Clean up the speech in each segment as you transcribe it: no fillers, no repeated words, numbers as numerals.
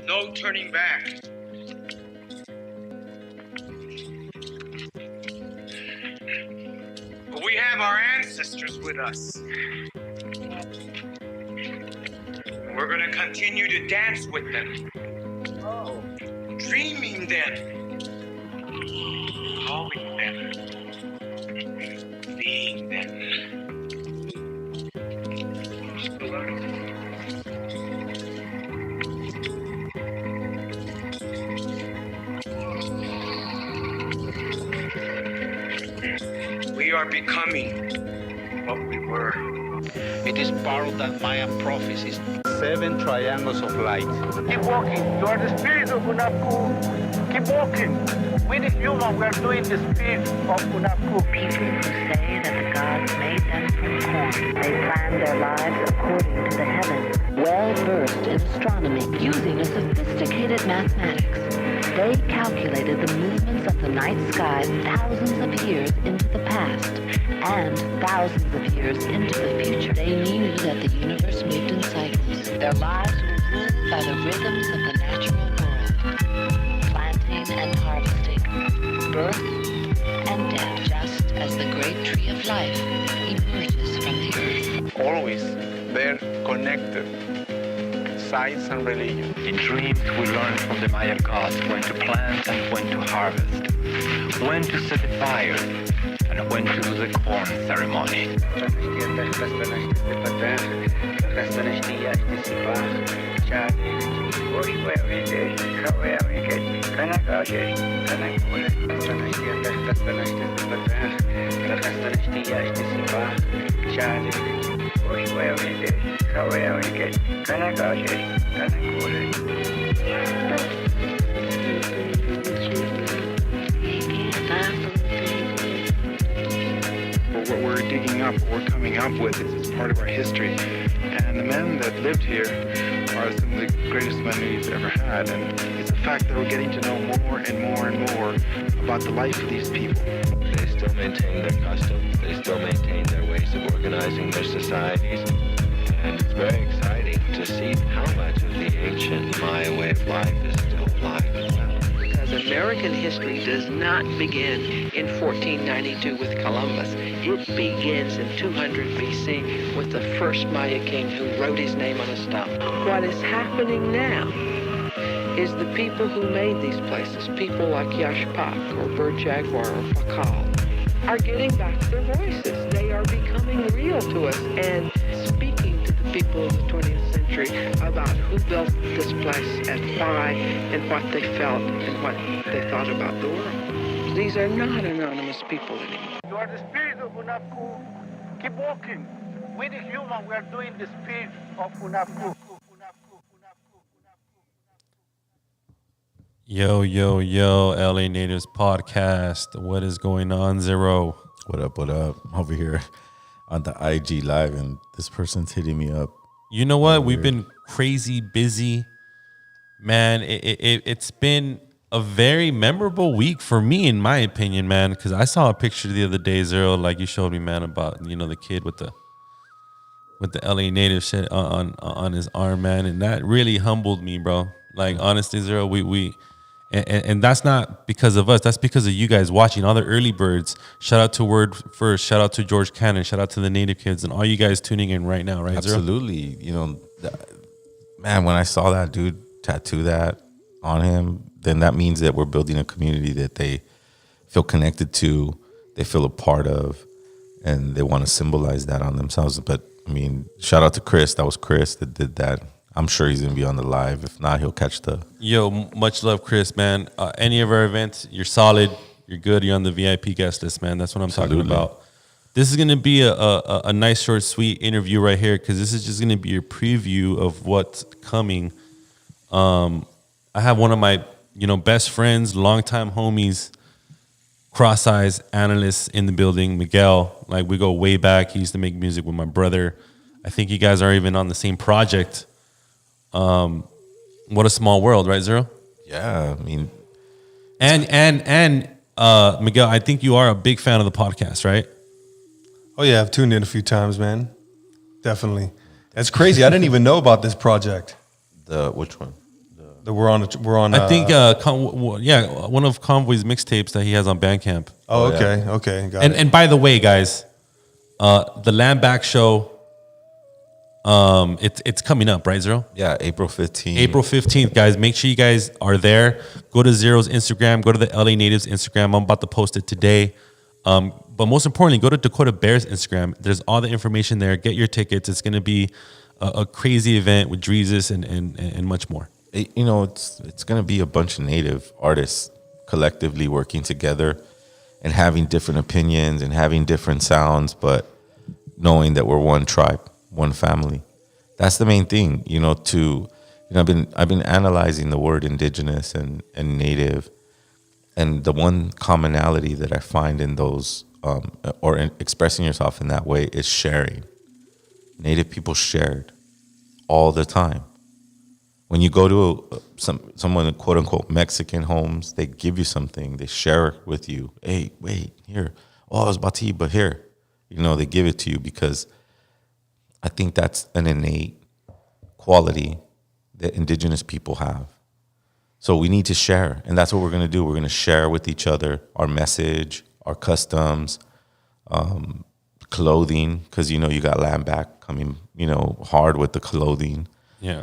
No turning back. But we have our ancestors with us. We're going to continue to dance with them. Dreaming them. Calling them. Being them. We are becoming what we were. It is part of that Mayan prophecies. 7 triangles of light. Keep walking. You are the spirit of Unapu. Keep walking. We the human, we are doing the spirit of Unapu. People who say that the gods made them from corn. They planned their lives according to the heavens. Well versed in astronomy, using a sophisticated mathematics, they calculated the movements of the night sky thousands of years into the past and thousands of years into the future. They knew that the universe moved in cycles. Their lives were ruled by the rhythms of the natural world. Planting and harvesting, birth and death, just as the great tree of life emerges from the earth. Always they're connected. Science and religion. In dreams, we learn from the Maya gods when to plant and when to harvest, when to set the fire, and when to do the corn ceremony. What we're digging up, what we're coming up with is part of our history. And the men that lived here are some of the greatest men we've ever had. And it's a fact that we're getting to know more and more and more about the life of these people. They still maintain their customs. They still maintain their ways of organizing their societies. And it's very exciting to see how much of the ancient Maya way of life is still alive and well. Because American history does not begin in 1492 with Columbus. It begins in 200 BC with the first Maya king who wrote his name on a stone. What is happening now is the people who made these places, people like Yashpak or Bird Jaguar or Pakal, are getting back their voices. They are becoming real to us and speaking to the people of the 20th century about who built this place and why and what they felt and what they thought about the world. These are not anonymous people anymore. You are the spirit of Unapu. Keep walking. We the human, we are doing the spirit of Unapu. Yo, yo, yo, LA Natives Podcast. What is going on, Zero? What up, what up? I'm over here on the IG Live, and this person's hitting me up. You know what? We've been crazy busy. Man, it's been a very memorable week for me, in my opinion, man, because I saw a picture the other day, Zero, like you showed me, man, about, you know, the kid with the LA Native shit on his arm, man, and that really humbled me, bro. Like, honestly, Zero, and that's not because of us. That's because of you guys watching, all the early birds. Shout out to Word First. Shout out to George Cannon. Shout out to the Native Kids and all you guys tuning in right now, right, Absolutely. Zero? You know, man, when I saw that dude tattoo that on him, then that means that we're building a community that they feel connected to, they feel a part of, and they want to symbolize that on themselves. But, I mean, shout out to Chris. That was Chris that did that. I'm sure he's going to be on the live. If not, he'll catch the... Yo, much love, Chris, man. Any of our events, you're solid. You're good. You're on the VIP guest list, man. That's what I'm talking about. This is going to be a nice, short, sweet interview right here because this is just going to be a preview of what's coming. I have one of my, best friends, longtime homies, cross-eyes analysts in the building, Miguel. Like, we go way back. He used to make music with my brother. I think you guys are even on the same project. What a small world, right, Zero? Yeah, I mean, and Miguel, I think you are a big fan of the podcast, right? Oh yeah, I've tuned in a few times, man. Definitely. That's crazy. I didn't even know about this project. Which one? We're on. I think, one of Convoy's mixtapes that he has on Bandcamp. Oh, okay, okay, got it. And by the way, guys, the Lambback Show, it's coming up, right, Zero? Yeah, April 15th. April 15th, guys. Make sure you guys are there. Go to Zero's Instagram. Go to the LA Natives Instagram. I'm about to post it today. But most importantly, go to Dakota Bear's Instagram. There's all the information there. Get your tickets. It's going to be a crazy event with Dreezus and much more. You know, it's going to be a bunch of native artists collectively working together and having different opinions and having different sounds, but knowing that we're one tribe, one family. That's the main thing, you know, I've been analyzing the word indigenous and native, and the one commonality that I find in those or in expressing yourself in that way is sharing. Native people shared all the time. When you go to someone, quote unquote, Mexican homes, they give you something, they share with you. Hey, wait, here. Oh, I was about to eat, but here. You know, they give it to you because I think that's an innate quality that indigenous people have. So we need to share, and that's what we're going to do. We're going to share with each other our message, our customs, clothing, because, you know, you got Lambback coming, you know, hard with the clothing. Yeah.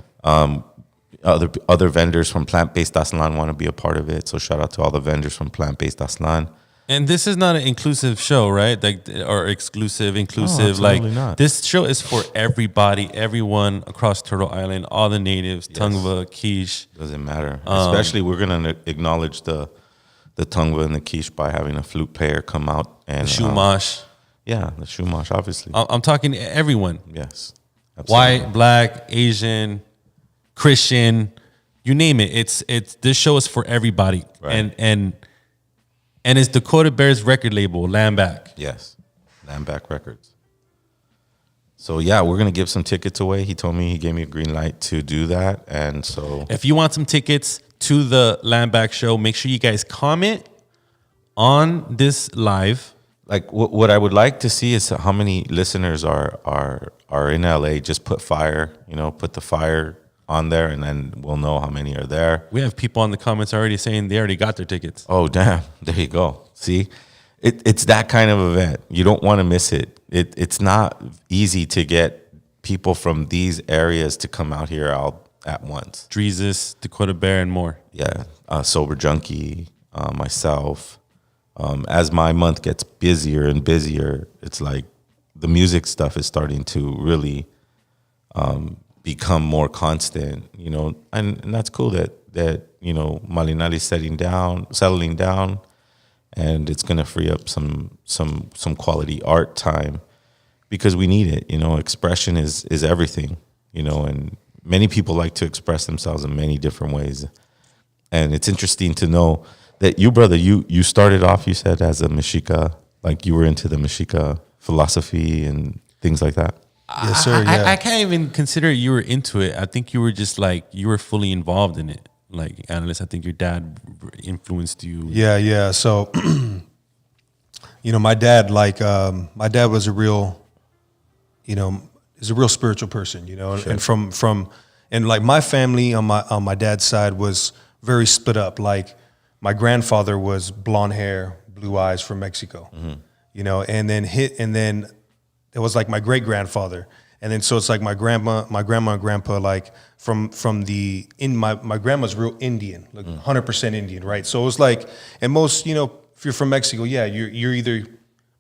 Other vendors from Plant-Based Aslan want to be a part of it. So shout out to all the vendors from Plant-Based Aslan. And this is not an inclusive show, right? Like, or inclusive. Not. This show is for everybody, everyone across Turtle Island, all the natives, yes. Tongva, Quiche. Doesn't matter. Especially, we're going to acknowledge the Tongva and the Quiche by having a flute player come out and the Shumash. Yeah, the Shumash, obviously. I'm talking to everyone. Yes. Absolutely. White, black, Asian, Christian, you name it. It's this show is for everybody. Right. And it's Dakota Bear's record label, Lambback. Yes, Lambback Records. So yeah, we're gonna give some tickets away. He told me, he gave me a green light to do that, and so if you want some tickets to the Lambback Show, make sure you guys comment on this live. Like what I would like to see is how many listeners are in LA. Just put fire, you know, put the fire on there, and then we'll know how many are there. We have people in the comments already saying they already got their tickets. Oh, damn. There you go. See, it's that kind of event. You don't want to miss it. It's not easy to get people from these areas to come out here all at once. Dreezus, Dakota Bear, and more. Yeah. Sober Junkie, myself. As my month gets busier and busier, it's like the music stuff is starting to really become more constant, you know, and that's cool that you know, Malinali's settling down, and it's gonna free up some quality art time because we need it. You know, expression is everything, you know, and many people like to express themselves in many different ways. And it's interesting to know that you, brother, you started off, you said, as a Mexica, like you were into the Mexica philosophy and things like that. Yes, sir. Yeah. I can't even consider you were into it. I think you were just like, you were fully involved in it. Like, Analyst, I think your dad influenced you. Yeah. So, you know, my dad was a real, you know, is a real spiritual person, you know, sure. And like my family on my dad's side was very split up. Like my grandfather was blonde hair, blue eyes from Mexico, you know, and then it was like my great grandfather, and then so it's like my grandma and grandpa, like from my grandma's real Indian, like 100% Indian, right? So it was like, and most, you know, if you're from Mexico, yeah, you're either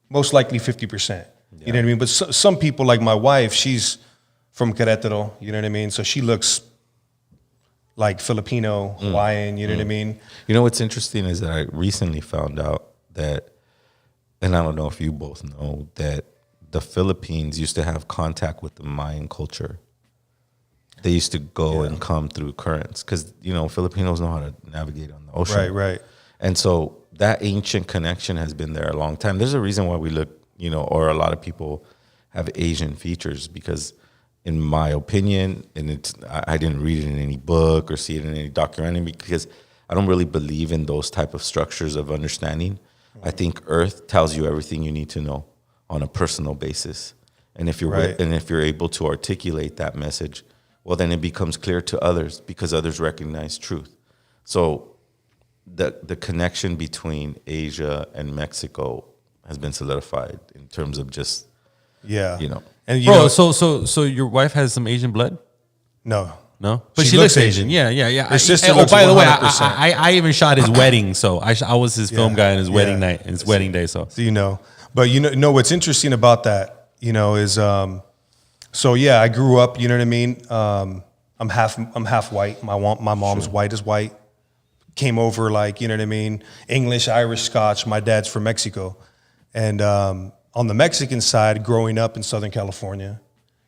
most likely 50%, you know what I mean? But some people, like my wife, she's from Querétaro, you know what I mean? So she looks like Filipino, Hawaiian, you know what I mean? You know what's interesting is that I recently found out that, and I don't know if you both know, that the Philippines used to have contact with the Mayan culture. They used to go and come through currents because, you know, Filipinos know how to navigate on the ocean. Right. And so that ancient connection has been there a long time. There's a reason why we look, you know, or a lot of people have Asian features because, in my opinion, and I didn't read it in any book or see it in any documentary because I don't really believe in those type of structures of understanding. I think Earth tells you everything you need to know on a personal basis, and if you're able to articulate that message well, then it becomes clear to others because others recognize truth. So the connection between Asia and Mexico has been solidified in terms of just, you know. And Bro, so your wife has some Asian blood? No. No? But she looks Asian. Yeah. Her sister oh, looks by the way, 100%. I even shot his wedding, so I was his film guy on his wedding night and his wedding day. So you know, but you know what's interesting about that, you know, is so yeah, I grew up. You know what I mean? I'm half white. My mom's white as white. Came over like, you know what I mean, English, Irish, Scotch. My dad's from Mexico, and on the Mexican side, growing up in Southern California,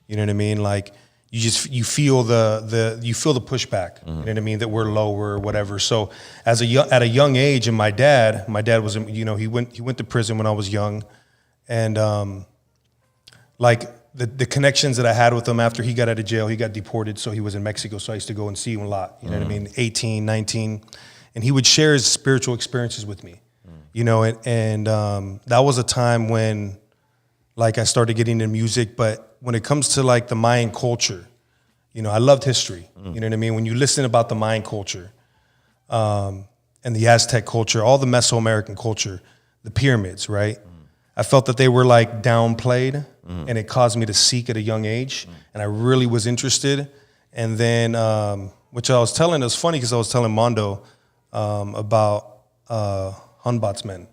you know what I mean, like. You feel the pushback, you know what I mean, that we're lower or whatever. So at a young age, and my dad was, you know, he went to prison when I was young, and like the connections that I had with him after he got out of jail, he got deported, so he was in Mexico. So I used to go and see him a lot, you know what I mean, 18, 19, and he would share his spiritual experiences with me, you know, and that was a time when, like, I started getting into music, but when it comes to like the Mayan culture, you know, I loved history. You know what I mean? When you listen about the Mayan culture and the Aztec culture, all the Mesoamerican culture, the pyramids, right? I felt that they were like downplayed, and it caused me to seek at a young age, and I really was interested. And then, which I was telling, it was funny because I was telling Mondo about Ombudsman.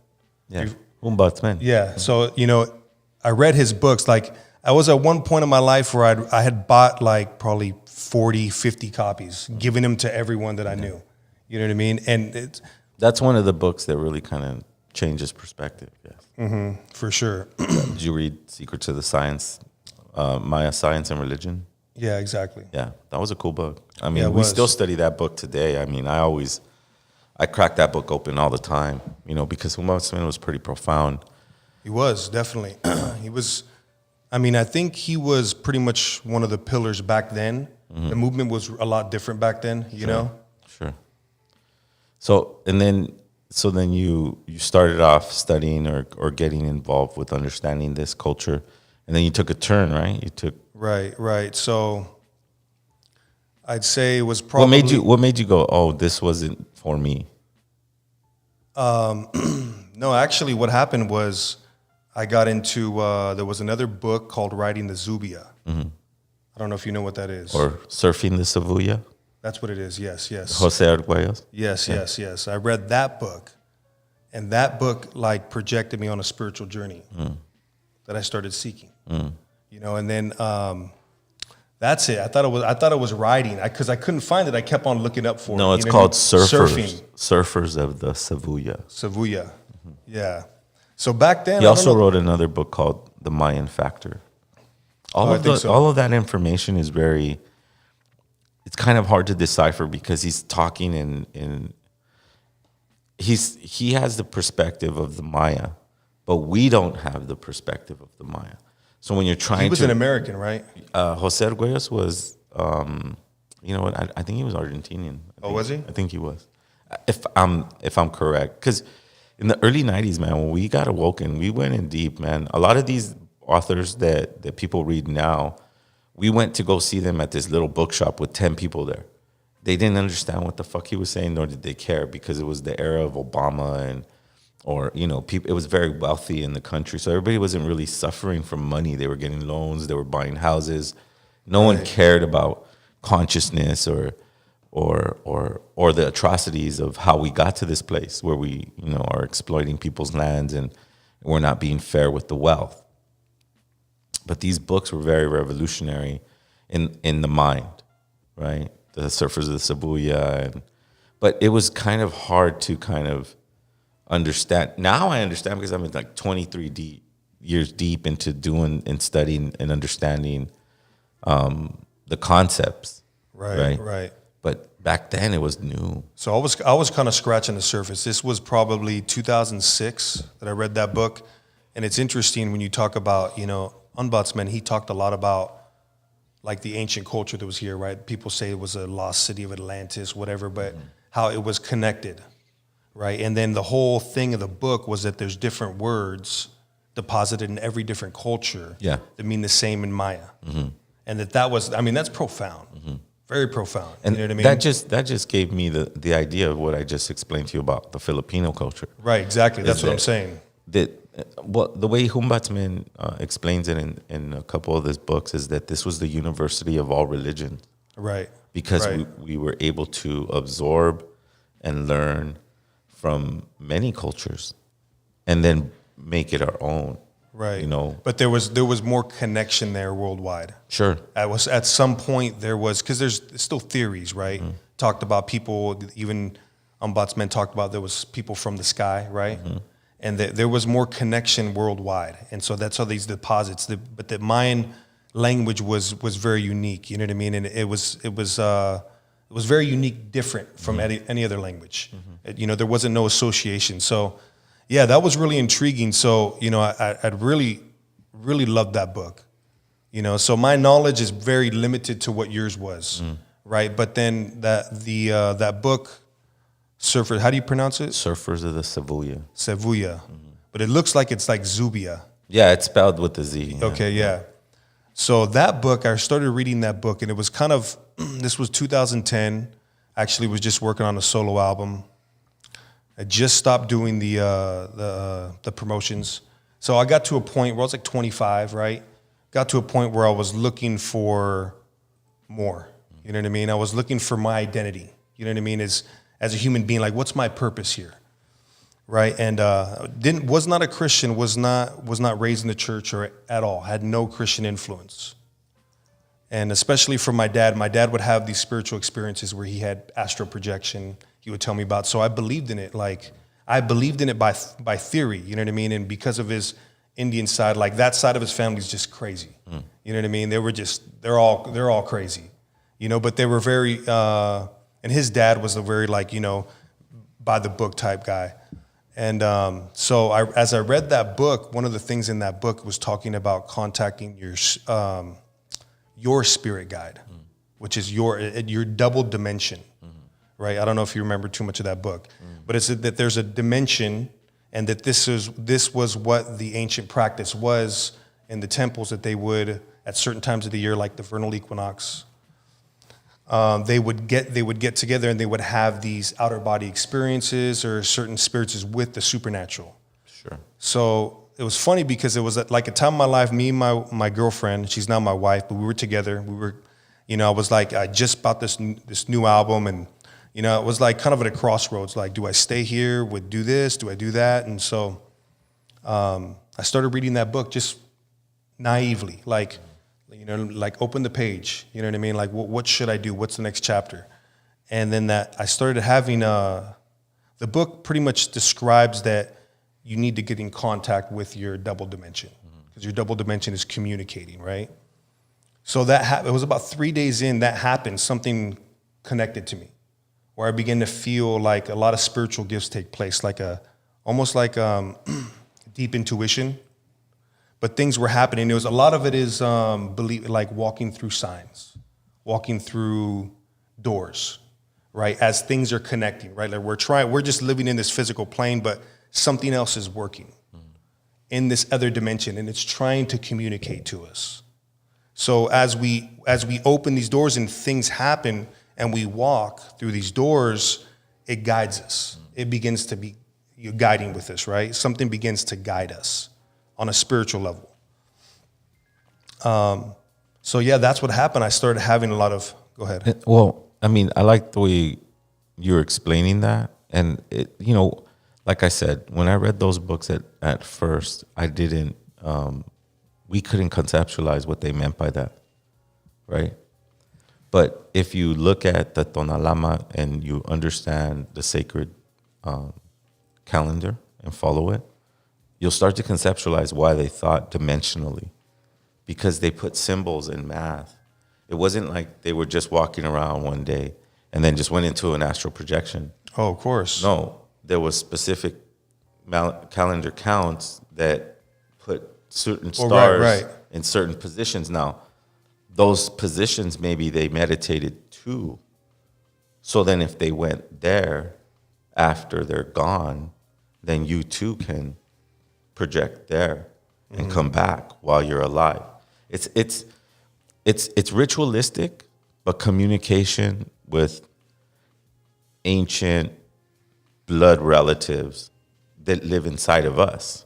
Yeah, Ombudsman. Yeah, so, you know, I read his books. Like, I was at one point in my life where I had bought like probably 40, 50 copies, giving them to everyone that I knew. You know what I mean? And that's one of the books that really kind of changes perspective. Yes, for sure. Did you read Secrets of the Science, Maya Science and Religion? Yeah, exactly. Yeah, that was a cool book. I mean, we still study that book today. I mean, I crack that book open all the time, you know, because Ombudsman was pretty profound. He was, definitely. He was, I mean, I think he was pretty much one of the pillars back then. The movement was a lot different back then, you know? Sure. So then you started off studying or getting involved with understanding this culture, and then you took a turn, right? Right. So I'd say it was probably... What made you go, oh, this wasn't for me? No, actually what happened was I got into, there was another book called Riding the Zubia. I don't know if you know what that is. Or Surfing the Savuya? That's what it is, yes. Jose Arguellos? Yes. I read that book, and that book like projected me on a spiritual journey that I started seeking. You know, and then that's it. I thought it was writing because I couldn't find it. I kept on looking up for it. No, it's called Surfers. Surfers of the Savuya. Yeah. So back then, he also wrote another book called The Mayan Factor. All of that information is it's kind of hard to decipher because he's talking he has the perspective of the Maya, but we don't have the perspective of the Maya. So when you're trying he was an American, right? Jose Arguellos was, you know what? I think he was Argentinian. Was he? I think he was. If I'm correct, because in the early '90s, man, when we got awoken, we went in deep, man. A lot of these authors that people read now, we went to go see them at this little bookshop with 10 people there. They didn't understand what the fuck he was saying, nor did they care, because it was the era of Obama or you know, people. It was very wealthy in the country, so everybody wasn't really suffering from money. They were getting loans, they were buying houses. No one cared about consciousness or the atrocities of how we got to this place where we, you know, are exploiting people's lands and we're not being fair with the wealth. But these books were very revolutionary in the mind, right? The Surfers of the Savuya, but it was kind of hard to kind of understand. Now I understand because I'm like 23 years deep into doing and studying and understanding the concepts. Right. But back then it was new. So I was kind of scratching the surface. This was probably 2006 that I read that book, and it's interesting when you talk about, you know, Ombudsman. He talked a lot about like the ancient culture that was here, right? People say it was a lost city of Atlantis, whatever, but how it was connected, right? And then the whole thing of the book was that there's different words deposited in every different culture that mean the same in Maya. and that was, I mean, that's profound, very profound. And you know what I mean? that just gave me the idea of what I just explained to you about the Filipino culture. Right, exactly. That's what I'm saying. That the way Humbatsman explains it in a couple of his books is that this was the university of all religions. Right. Because we were able to absorb and learn from many cultures and then make it our own. Right. You know. But there was more connection there worldwide. Sure. At some point there was, because there's still theories, right? Talked about people, even Ombudsman talked about there was people from the sky, right? And that there was more connection worldwide. And so that's how these deposits, but the Mayan language was very unique, you know what I mean? And it was very unique, different from any other language. You know, there wasn't no association. So yeah, that was really intriguing. So, you know, I'd really, really loved that book. You know, so my knowledge is very limited to what yours was, right? But then that book, Surfer, how do you pronounce it? Surfers of the Sevilla. Sevilla. But it looks like it's like Zubia. Yeah, it's spelled with a Z. Yeah. Okay, yeah. So that book, I started reading that book, and it was kind of, this was 2010. Actually was just working on a solo album. I just stopped doing the promotions. So I got to a point where I was like 25, right? Got to a point where I was looking for more. You know what I mean? I was looking for my identity. You know what I mean? As a human being, like, what's my purpose here? Right? And was not a Christian, was not raised in the church or at all, had no Christian influence. And especially from my dad would have these spiritual experiences where he had astral projection, he would tell me about. So I believed in it. Like, I believed in it by theory, you know what I mean? And because of his Indian side, like, that side of his family is just crazy. You know what I mean? They're all crazy, you know, but they were very, and his dad was a very, like, you know, by the book type guy. And so as I read that book, one of the things in that book was talking about contacting your spirit guide, which is your double dimension, right? I don't know if you remember too much of that book, but it's that there's a dimension, and that this was what the ancient practice was in the temples, that they would, at certain times of the year, like the vernal equinox, they would get together and they would have these outer body experiences or certain experiences with the supernatural. Sure. So it was funny because it was like a time in my life, me and my girlfriend, she's now my wife, but we were together. We were, you know, I was like, I just bought this new album, and, you know, it was like kind of at a crossroads. Like, do I stay here? Would do this? Do I do that? And so I started reading that book just naively, like, you know, like, open the page, you know what I mean? Like, what should I do? What's the next chapter? And then I started having, the book pretty much describes that you need to get in contact with your double dimension, because your double dimension is communicating, right? So it was about 3 days in, that happened, something connected to me, where I began to feel like a lot of spiritual gifts take place, like almost like deep intuition. But things were happening. A lot of it is like walking through signs, walking through doors, right? As things are connecting, right? Like we're just living in this physical plane, but something else is working in this other dimension, and it's trying to communicate to us. So as we open these doors and things happen, and we walk through these doors, it guides us. It begins to be guiding with us, right? Something begins to guide us on a spiritual level. So yeah, that's what happened. I started having a lot of, go ahead. Well, I mean, I like the way you're explaining that. And, you know, like I said, when I read those books at first, I didn't, we couldn't conceptualize what they meant by that, right? But if you look at the Tonalama and you understand the sacred calendar and follow it, you'll start to conceptualize why they thought dimensionally, because they put symbols in math. It wasn't like they were just walking around one day and then just went into an astral projection. Oh, of course. No, there was specific calendar counts that put certain stars in certain positions. Now, those positions, maybe they meditated too. So then if they went there after they're gone, then you too can project there and come back while you're alive. It's it's ritualistic, but communication with ancient blood relatives that live inside of us.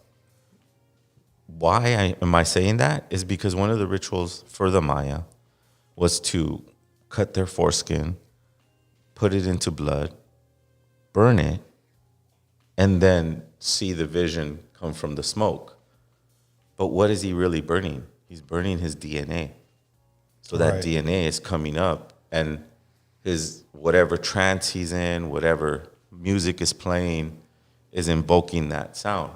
Why am I saying that? Is because one of the rituals for the Maya was to cut their foreskin, put it into blood, burn it, and then see the vision come from the smoke. But what is he really burning? He's burning his DNA. So that DNA is coming up, and his whatever trance he's in, whatever music is playing, is invoking that sound.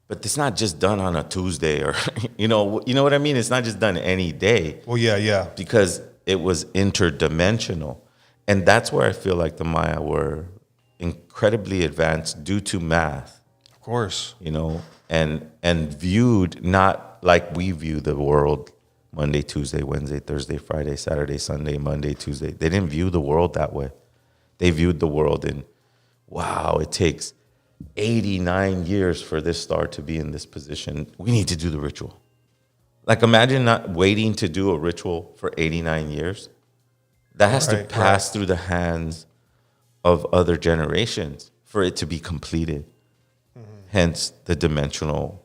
But it's not just done on a Tuesday, or you know what I mean? It's not just done any day. Well, yeah. Because it was interdimensional. And that's where I feel like the Maya were incredibly advanced due to math. Of course. You know, and viewed not like we view the world, Monday, Tuesday, Wednesday, Thursday, Friday, Saturday, Sunday, Monday, Tuesday. They didn't view the world that way. They viewed the world in, wow, it takes 89 years for this star to be in this position. We need to do the ritual. Like, imagine not waiting to do a ritual for 89 years. That has to pass through the hands of other generations for it to be completed. Mm-hmm. Hence the dimensional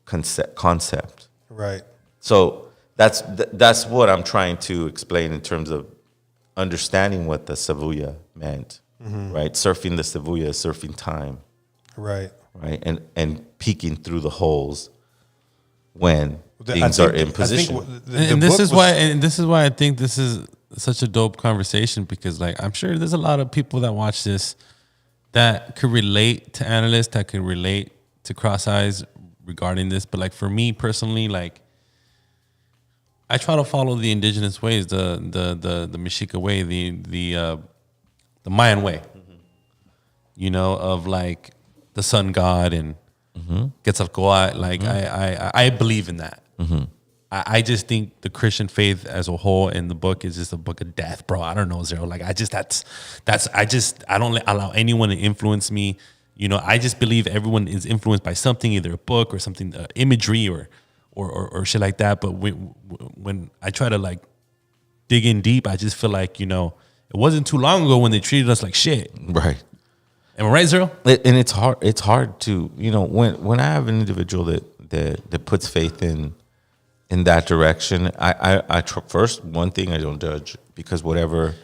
concept. Right. So that's what I'm trying to explain in terms of understanding what the Savuya meant. Mm-hmm. Right? Surfing the Savuya is surfing time. Right. And peeking through the holes when things are in position. This is why I think this is such a dope conversation, because like I'm sure there's a lot of people that watch this that could relate to analysts, that could relate to Cross Eyes regarding this. But like for me personally, like I try to follow the indigenous ways, the Mexica way, the Mayan way. Mm-hmm. You know, of like the sun god and Quetzalcoatl. Like I believe in that. Mm-hmm. I just think the Christian faith as a whole in the book is just a book of death, bro. I don't know, Zero. Like I don't allow anyone to influence me. You know, I just believe everyone is influenced by something, either a book or something, imagery or shit like that. But when I try to like dig in deep, I just feel like, you know, it wasn't too long ago when they treated us like shit. Right. Am I right, Zero? And it's hard to, you know, when I have an individual that puts faith in that direction, I first, one thing, I don't judge, because whatever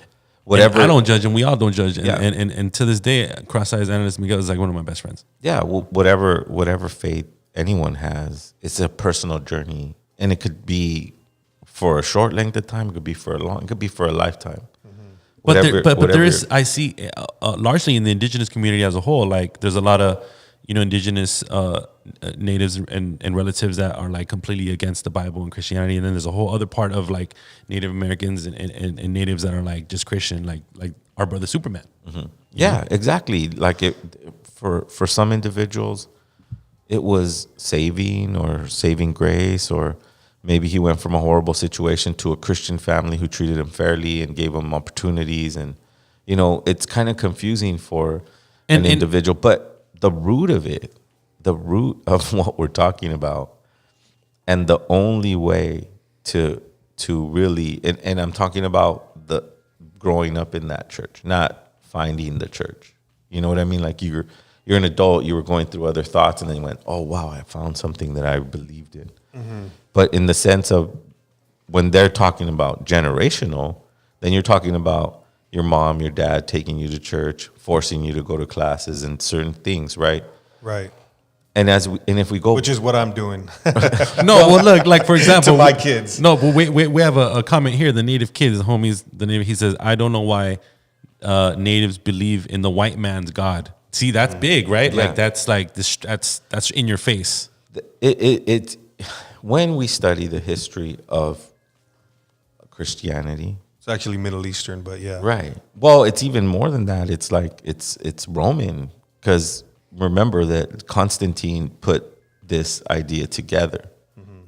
I don't judge, and we all don't judge. Yeah. And to this day, Cross Eyes Analyst Miguel is like one of my best friends. Yeah, well, whatever faith anyone has, it's a personal journey, and it could be for a short length of time, it could be for a lifetime. But there is, I see, largely in the indigenous community as a whole, like there's a lot of, you know, indigenous natives and relatives that are like completely against the Bible and Christianity, and then there's a whole other part of like Native Americans and natives that are like just Christian, like our brother Superman. Mm-hmm. Yeah, exactly. Like for some individuals, it was saving grace, or maybe he went from a horrible situation to a Christian family who treated him fairly and gave him opportunities. And, you know, it's kind of confusing for an individual. But the root of what we're talking about, and the only way to really, and I'm talking about the growing up in that church, not finding the church. You know what I mean? Like you're an adult, you were going through other thoughts, and then you went, oh, wow, I found something that I believed in. Mm-hmm. But in the sense of when they're talking about generational, then you're talking about your mom, your dad taking you to church, forcing you to go to classes and certain things, right? Right. And if we go, which is what I'm doing. No, well, look, like for example, to my kids. No, but we have a comment here. The native kids, homies, he says, I don't know why natives believe in the white man's God. See, that's big, right? Yeah. Like that's like this. That's in your face. It when we study the history of Christianity, it's actually Middle Eastern, but yeah, right. Well, it's even more than that. It's like it's Roman, because remember that Constantine put this idea together,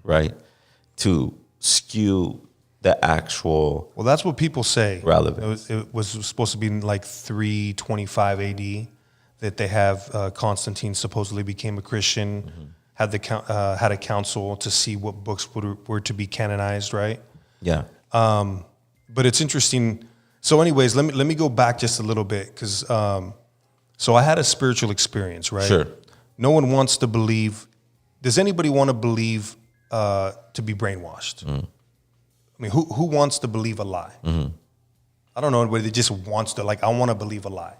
right, to skew the actual. Well, that's what people say. Relevance. It was supposed to be in like 325 AD that they have Constantine supposedly became a Christian. Had a council to see what books were to be canonized, right? Yeah. But it's interesting. So anyways, let me go back just a little bit because so I had a spiritual experience, right? Sure. No one wants to believe. Does anybody want to believe to be brainwashed? I mean, who wants to believe a lie? I don't know anybody that just wants to, like, I want to believe a lie,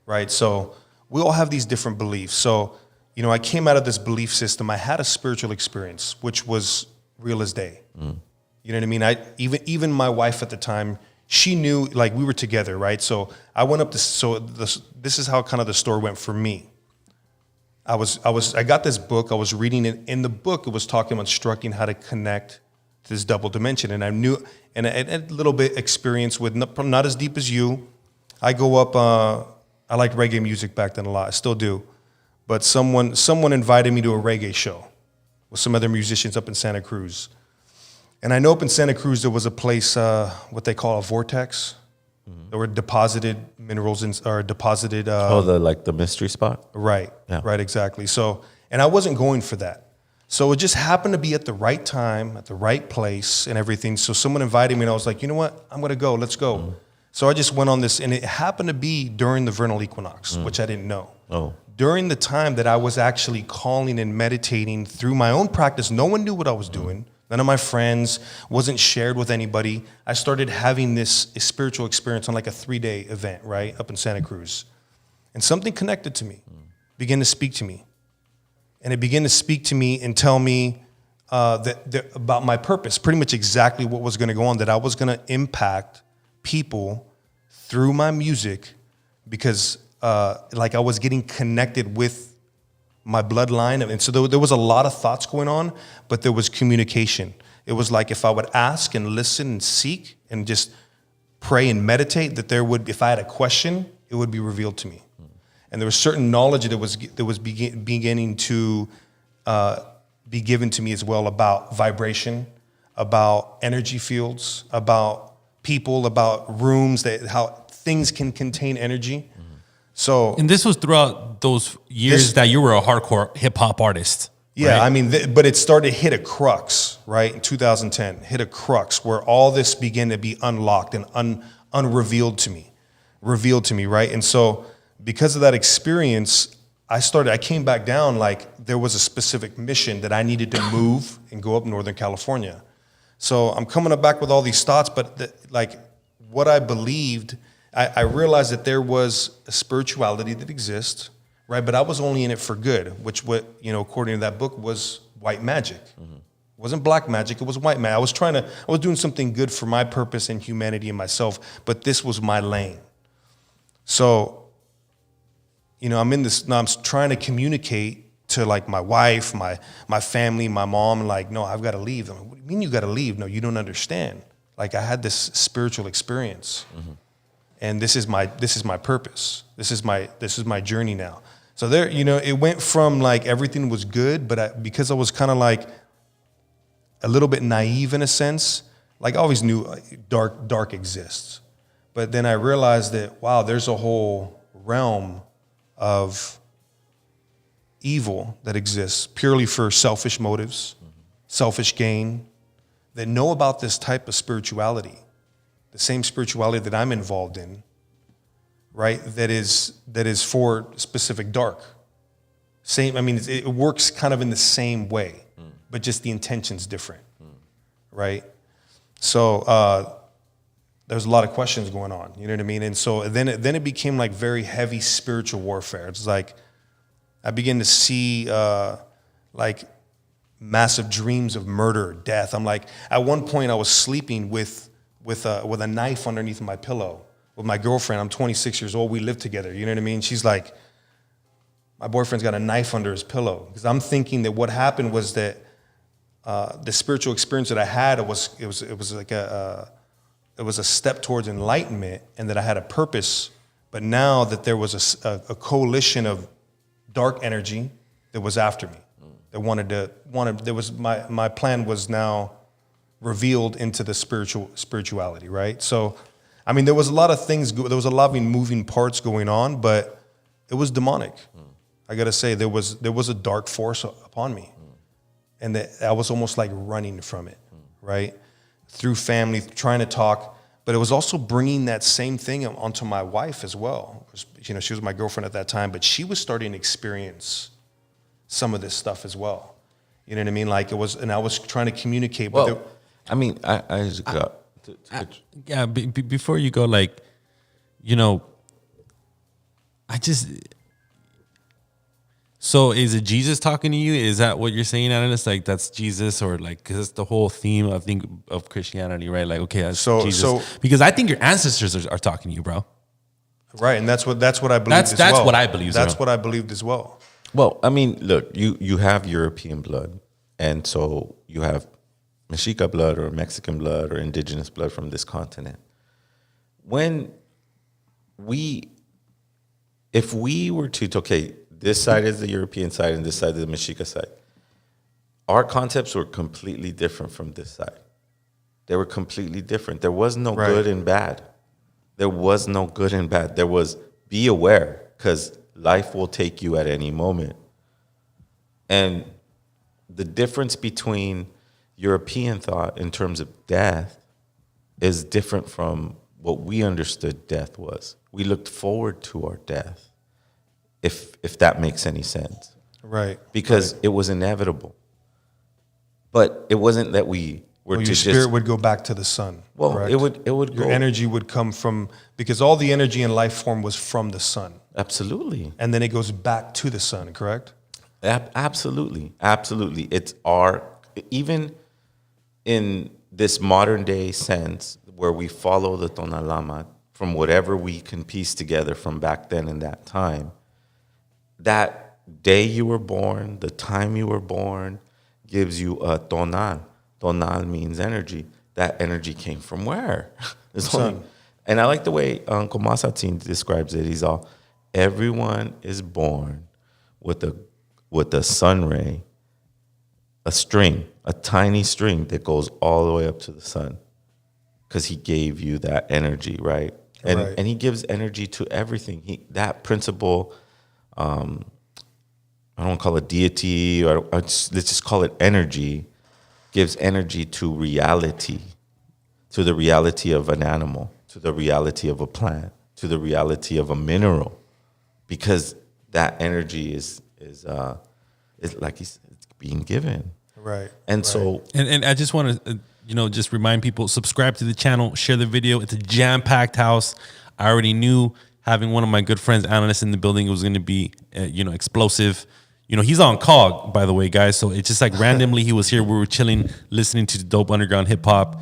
right? So we all have these different beliefs. So, you know, I came out of this belief system. I had a spiritual experience, which was real as day. You know what I mean? Even my wife at the time, she knew, like, we were together, right? So I went up to, this is how kind of the story went for me. I got this book, I was reading it. In the book, it was talking about instructing how to connect to this double dimension. And I knew, and I had a little bit experience with, not as deep as you. I go up, I liked reggae music back then a lot, I still do. But someone invited me to a reggae show with some other musicians up in Santa Cruz. And I know up in Santa Cruz, there was a place, what they call a vortex. There were deposited minerals or deposited. The mystery spot? Right, Yeah. right, exactly. So, and I wasn't going for that. So it just happened to be at the right time, at the right place and everything. So someone invited me and I was like, you know what? I'm going to go. Let's go. So I just went on this, and it happened to be during the vernal equinox, which I didn't know. Oh. During the time that I was actually calling and meditating through my own practice, no one knew what I was doing. None of my friends, wasn't shared with anybody. I started having this spiritual experience on like a 3-day event, right, up in Santa Cruz. And something connected to me, began to speak to me. And it began to speak to me and tell me that about my purpose, pretty much exactly what was going to go on, that I was going to impact people through my music because like I was getting connected with my bloodline. And so there was a lot of thoughts going on, but there was communication. It was like if I would ask and listen and seek and just pray and meditate, that there would, if I had a question, it would be revealed to me. And there was certain knowledge that was beginning to be given to me as well about vibration, about energy fields, about people, about rooms, how things can contain energy. So, and this was throughout those years that you were a hardcore hip hop artist. Yeah, right? I mean, but it started to hit a crux, right? In 2010, hit a crux where all this began to be unlocked and unrevealed to me, right? And so because of that experience, I came back down like there was a specific mission that I needed to move and go up Northern California. So I'm coming back with all these thoughts, but like what I believed, I realized that there was a spirituality that exists, right? But I was only in it for good, which according to that book was white magic. It wasn't black magic, it was white magic. I was doing something good for my purpose and humanity and myself, but this was my lane. So, I'm in this, now I'm trying to communicate to like my wife, my family, my mom, like, no, I've got to leave. I'm like, what do you mean you got to leave? No, you don't understand. Like I had this spiritual experience. And this is my purpose. This is my journey now. So there, it went from like everything was good, but because I was kind of like a little bit naive in a sense, like I always knew dark exists. But then I realized that, wow, there's a whole realm of evil that exists purely for selfish motives, selfish gain, that know about this type of spirituality. The same spirituality that I'm involved in, right? That is for specific dark. Same, I mean, it works kind of in the same way, but just the intention's different, right? So there's a lot of questions going on, you know what I mean? And so then it became like very heavy spiritual warfare. It's like I began to see like massive dreams of murder, death. I'm like, at one point I was sleeping with a knife underneath my pillow with my girlfriend. I'm 26 years old. We live together. You know what I mean? She's like, my boyfriend's got a knife under his pillow. Because I'm thinking that what happened was that the spiritual experience that I had, it was like it was a step towards enlightenment, and that I had a purpose. But now that there was a coalition of dark energy that was after me, that my plan was now revealed into the spirituality, right? So, I mean, there was a lot of things, there was a lot of moving parts going on, but it was demonic. I gotta say, there was a dark force upon me, and that I was almost like running from it, right? through family, trying to talk, but it was also bringing that same thing onto my wife as well. You know, she was my girlfriend at that time, but she was starting to experience some of this stuff as well. You know what I mean? Like it was, and I was trying to communicate with her. I mean, I just got. Yeah, before you go, like, you know, so is it Jesus talking to you? Is that what you're saying, Analyst? Like that's Jesus, or like, because it's the whole theme, I think, of Christianity, right? Like, okay, that's Jesus. So, because I think your ancestors are talking to you, bro. Right, and that's what I believed as well. That's what I believe. That's what I believed as well. Well, I mean, look, you have European blood, and so you have Mexica blood or Mexican blood or indigenous blood from this continent. If we were to, okay, this side is the European side and this side is the Mexica side, our concepts were completely different from this side. They were completely different. There was no good and bad. There was no good and bad. There was be aware, because life will take you at any moment. And the difference between European thought in terms of death is different from what we understood death was. We looked forward to our death, if that makes any sense. Right. Because it was inevitable. But it wasn't that we were your spirit would go back to the sun. Well, correct? it would your energy would come from, because all the energy in life form was from the sun. Absolutely. And then it goes back to the sun, correct? Absolutely. Absolutely. It's even in this modern day sense where we follow the Tonalama from whatever we can piece together from back then in that time, that day you were born, the time you were born, gives you a tonal. Tonal means energy. That energy came from where? Sun. And I like the way Uncle Masatin describes it. He's all, everyone is born with a sun ray, a string, a tiny string that goes all the way up to the sun, because he gave you that energy, right? And he gives energy to everything. That principle, I don't want to call it deity, let's just call it energy, gives energy to reality, to the reality of an animal, to the reality of a plant, to the reality of a mineral, because that energy is like it's being given. Right. And so, and I just want to, just remind people, subscribe to the channel, share the video. It's a jam-packed house. I already knew having one of my good friends, Analyst, in the building, it was going to be, explosive. He's on COG, by the way, guys. So it's just like randomly he was here. We were chilling, listening to dope underground hip hop.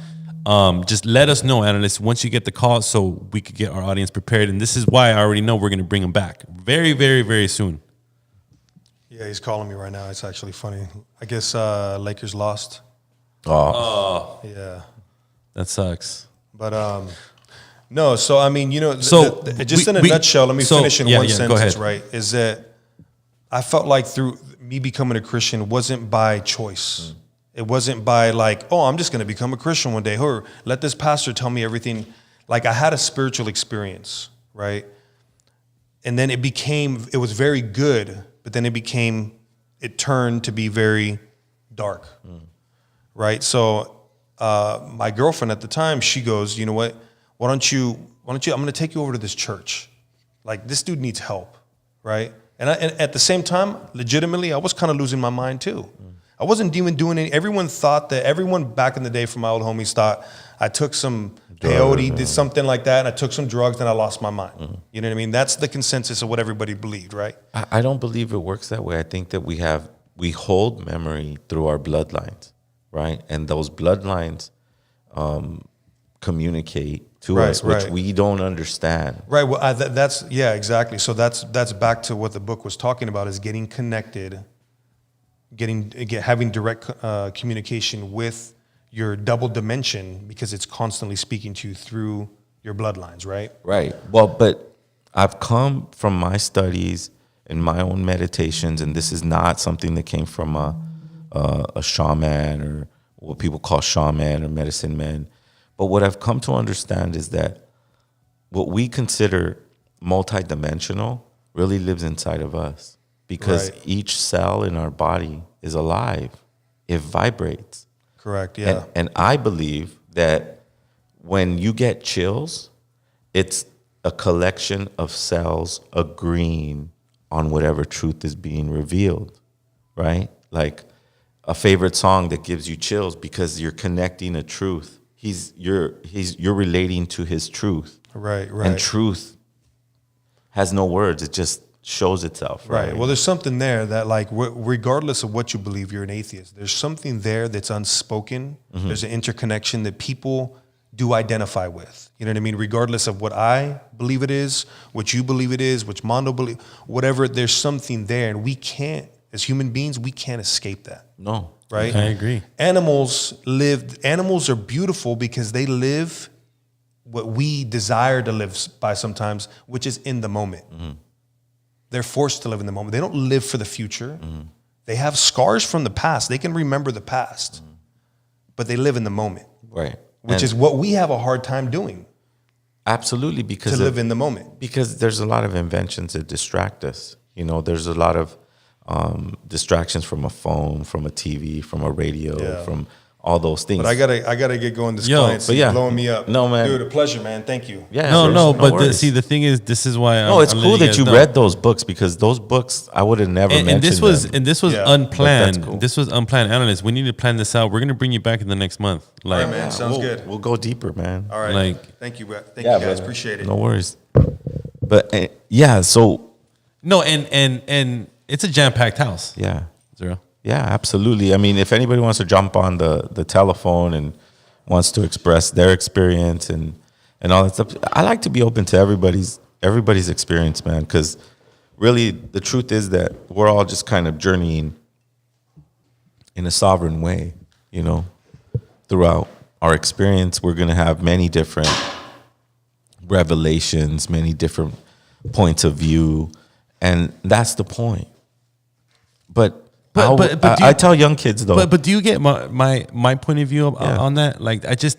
Just let us know, Analyst, once you get the call, so we could get our audience prepared. And this is why I already know we're going to bring him back very, very, very soon. Yeah, he's calling me right now. It's actually funny. I guess Lakers lost. Oh. Yeah. That sucks. But no, so I mean, in a nutshell, let me finish in one sentence, right? Is that I felt like through me becoming a Christian wasn't by choice. It wasn't by like, oh, I'm just going to become a Christian one day, or let this pastor tell me everything. Like I had a spiritual experience, right? And then it was very good, but then it turned to be very dark, right? So my girlfriend at the time, she goes, you know what? Why don't you, I'm going to take you over to this church. Like this dude needs help, right? And at the same time, legitimately, I was kind of losing my mind too. I wasn't even doing any. Everyone back in the day from my old homies thought I took some peyote, did something like that, and I took some drugs and I lost my mind. You know what I mean? That's the consensus of what everybody believed, right? I don't believe it works that way. I think that we hold memory through our bloodlines, right? And those bloodlines communicate to us, which we don't understand. Right. Well, exactly. So that's back to what the book was talking about: is getting connected, having direct communication with your double dimension, because it's constantly speaking to you through your bloodlines, right? Right. Well, but I've come from my studies and my own meditations, and this is not something that came from a shaman or what people call shaman or medicine men. But what I've come to understand is that what we consider multidimensional really lives inside of us, because each cell in our body is alive. It vibrates. Correct, yeah. And I believe that when you get chills, it's a collection of cells agreeing on whatever truth is being revealed, right? Like a favorite song that gives you chills because you're connecting a truth. You're relating to his truth. Right. And truth has no words. It just shows itself. Right. Well, there's something there that, like, regardless of what you believe, you're an atheist. There's something there that's unspoken. Mm-hmm. There's an interconnection that people do identify with. You know what I mean? Regardless of what I believe it is, what you believe it is, which Mondo believe, whatever, there's something there. And we can't, as human beings, we can't escape that. No. Right? I agree. Animals are beautiful because they live what we desire to live by sometimes, which is in the moment. Mm-hmm. They're forced to live in the moment. They don't live for the future. Mm-hmm. They have scars from the past. They can remember the past, but they live in the moment. Right. Which is what we have a hard time doing. Absolutely, because to live in the moment. Because there's a lot of inventions that distract us. You know, there's a lot of distractions from a phone, from a TV, from a radio, from all those things. But I gotta get going. This client's blowing me up. No, man. Dude, a pleasure, man. Thank you. Yeah. No, but the thing is, this is why. It's cool that you read those books, because those books I would have never mentioned. And this was unplanned. Cool. This was unplanned, analysts. We need to plan this out. We're gonna bring you back in the next month. Like, all right, man. Sounds good. We'll go deeper, man. All right. Like, thank you, bro. Thank you guys. Brother. Appreciate it. No worries. But so no, and it's a jam-packed house. Yeah. Zero. Yeah, absolutely. I mean, if anybody wants to jump on the telephone and wants to express their experience and all that stuff, I like to be open to everybody's experience, man, because really the truth is that we're all just kind of journeying in a sovereign way, you know. Throughout our experience, we're going to have many different revelations, many different points of view, and that's the point. But I tell young kids though. But do you get my point of view on that? Like, it's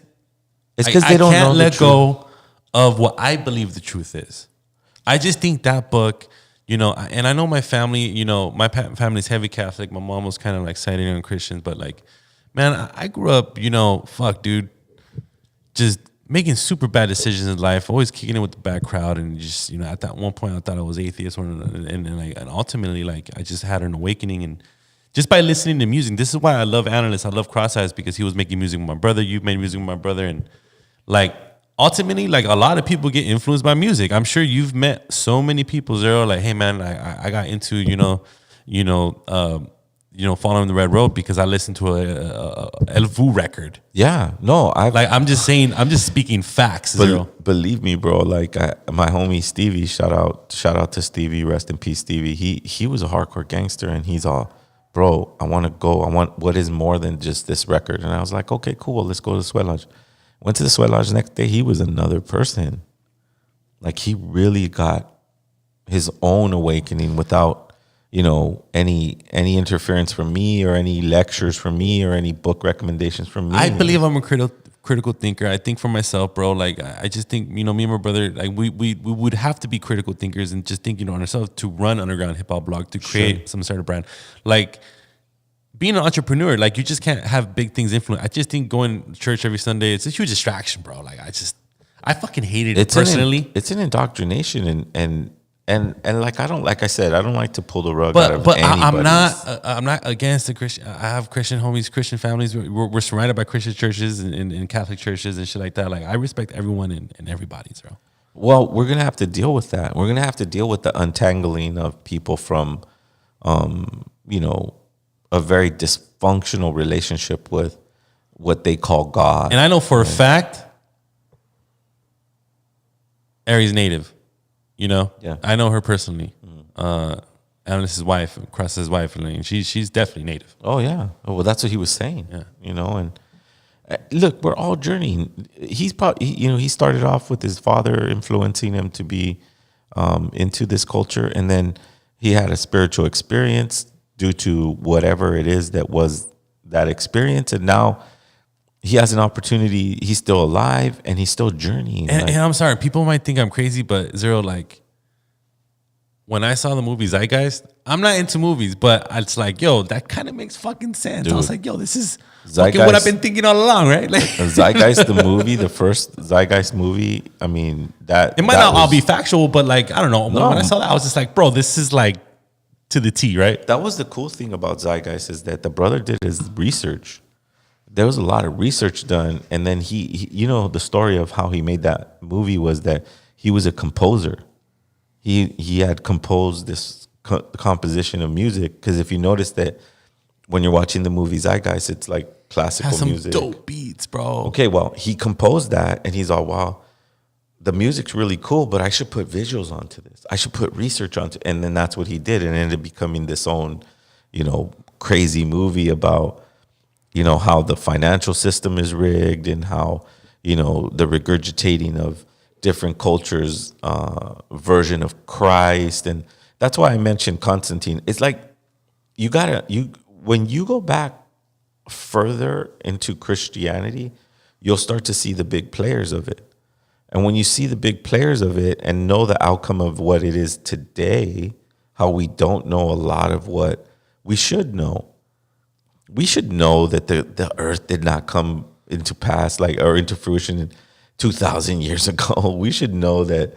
because they don't know. I can't let go of what I believe the truth is. I just think that book, you know, and I know my family, you know, my family's heavy Catholic. My mom was kind of like siding on Christians, but like, man, I grew up, you know, dude, just making super bad decisions in life, always kicking it with the bad crowd, and just, you know, at that one point I thought I was atheist, and ultimately, like, I just had an awakening, and just by listening to music. This is why I love Analyst. I love Cross Eyes, because he was making music with my brother. You made music with my brother, and like, ultimately, like, a lot of people get influenced by music. I'm sure you've met so many people, Zero, like, hey man, I got into, following the red road because I listened to a El Vu record. Yeah, no, I'm just speaking facts. Zero. Believe me, bro. Like, my homie Stevie, shout out to Stevie, rest in peace, Stevie. He was a hardcore gangster, and he's all, bro, I want what is more than just this record. And I was like, okay, cool, let's go to the Sweat Lodge. Went to the Sweat Lodge the next day. He was another person. Like, he really got his own awakening without, you know, any interference from me, or any lectures from me, or any book recommendations from me. I believe I'm a critical thinker. I think for myself, bro. Like, I just think, you know, me and my brother, like, we would have to be critical thinkers and just think, you know, on ourselves to run underground hip hop blog, to create some sort of brand. Like, being an entrepreneur, like, you just can't have big things influence. I just think going to church every Sunday, it's a huge distraction, bro. Like, I fucking hated it personally. It's an indoctrination, and like, I don't like to pull the rug out of anybody's. I'm not against the Christian. I have Christian homies, Christian families. We're surrounded by Christian churches and Catholic churches and shit like that. Like, I respect everyone and everybody, bro. Well, we're gonna have to deal with that. We're gonna have to deal with the untangling of people from, you know, a very dysfunctional relationship with what they call God. And I know for a fact, Ari's native. You know, I know her personally. Analyst's wife, Cross's wife, and she's definitely native. Oh yeah. Oh, well, that's what he was saying. Yeah. You know, and look, we're all journeying. He's probably, you know, he started off with his father influencing him to be into this culture, and then he had a spiritual experience due to whatever it is that was that experience, and now he has an opportunity. He's still alive, and he's still journeying. And I'm sorry, people might think I'm crazy, but Zero, like, when I saw the movie Zeitgeist, I'm not into movies, but it's like, yo, that kind of makes fucking sense. Dude. I was like, yo, this is fucking what I've been thinking all along, right? Like, Zeitgeist, the movie, the first Zeitgeist movie. I mean, that it might not all be factual, but like, I don't know. No. When I saw that, I was just like, bro, this is like to the T, right? That was the cool thing about Zeitgeist, is that the brother did his research. There was a lot of research done, and then he you know, the story of how he made that movie was that he was a composer. He had composed this composition of music, because if you notice that when you're watching the movie Zeitgeist, it's like classical Has some music. dope beats, bro. Okay, well, he composed that, and he's all, wow, the music's really cool, but I should put visuals onto this. I should put research onto it. And then that's what he did, and it ended up becoming this own, you know, crazy movie about, you know, how the financial system is rigged, and how, you know, the regurgitating of different cultures' version of Christ. And that's why I mentioned Constantine. It's like, when you go back further into Christianity, you'll start to see the big players of it. And when you see the big players of it and know the outcome of what it is today, how we don't know a lot of what we should know. We should know that the earth did not come into pass, like, or into fruition 2,000 years ago. We should know that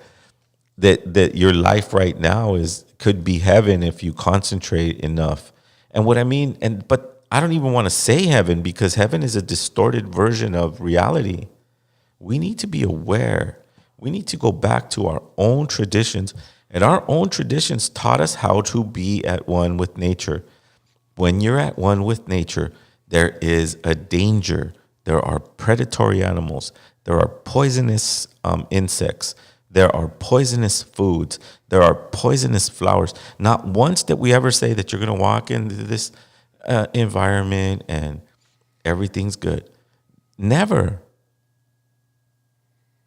your life right now could be heaven if you concentrate enough. And what I mean, but I don't even want to say heaven, because heaven is a distorted version of reality. We need to be aware. We need to go back to our own traditions, and our own traditions taught us how to be at one with nature. When you're at one with nature, there is a danger. There are predatory animals. There are poisonous insects. There are poisonous foods. There are poisonous flowers. Not once did we ever say that you're going to walk into this environment and everything's good. Never.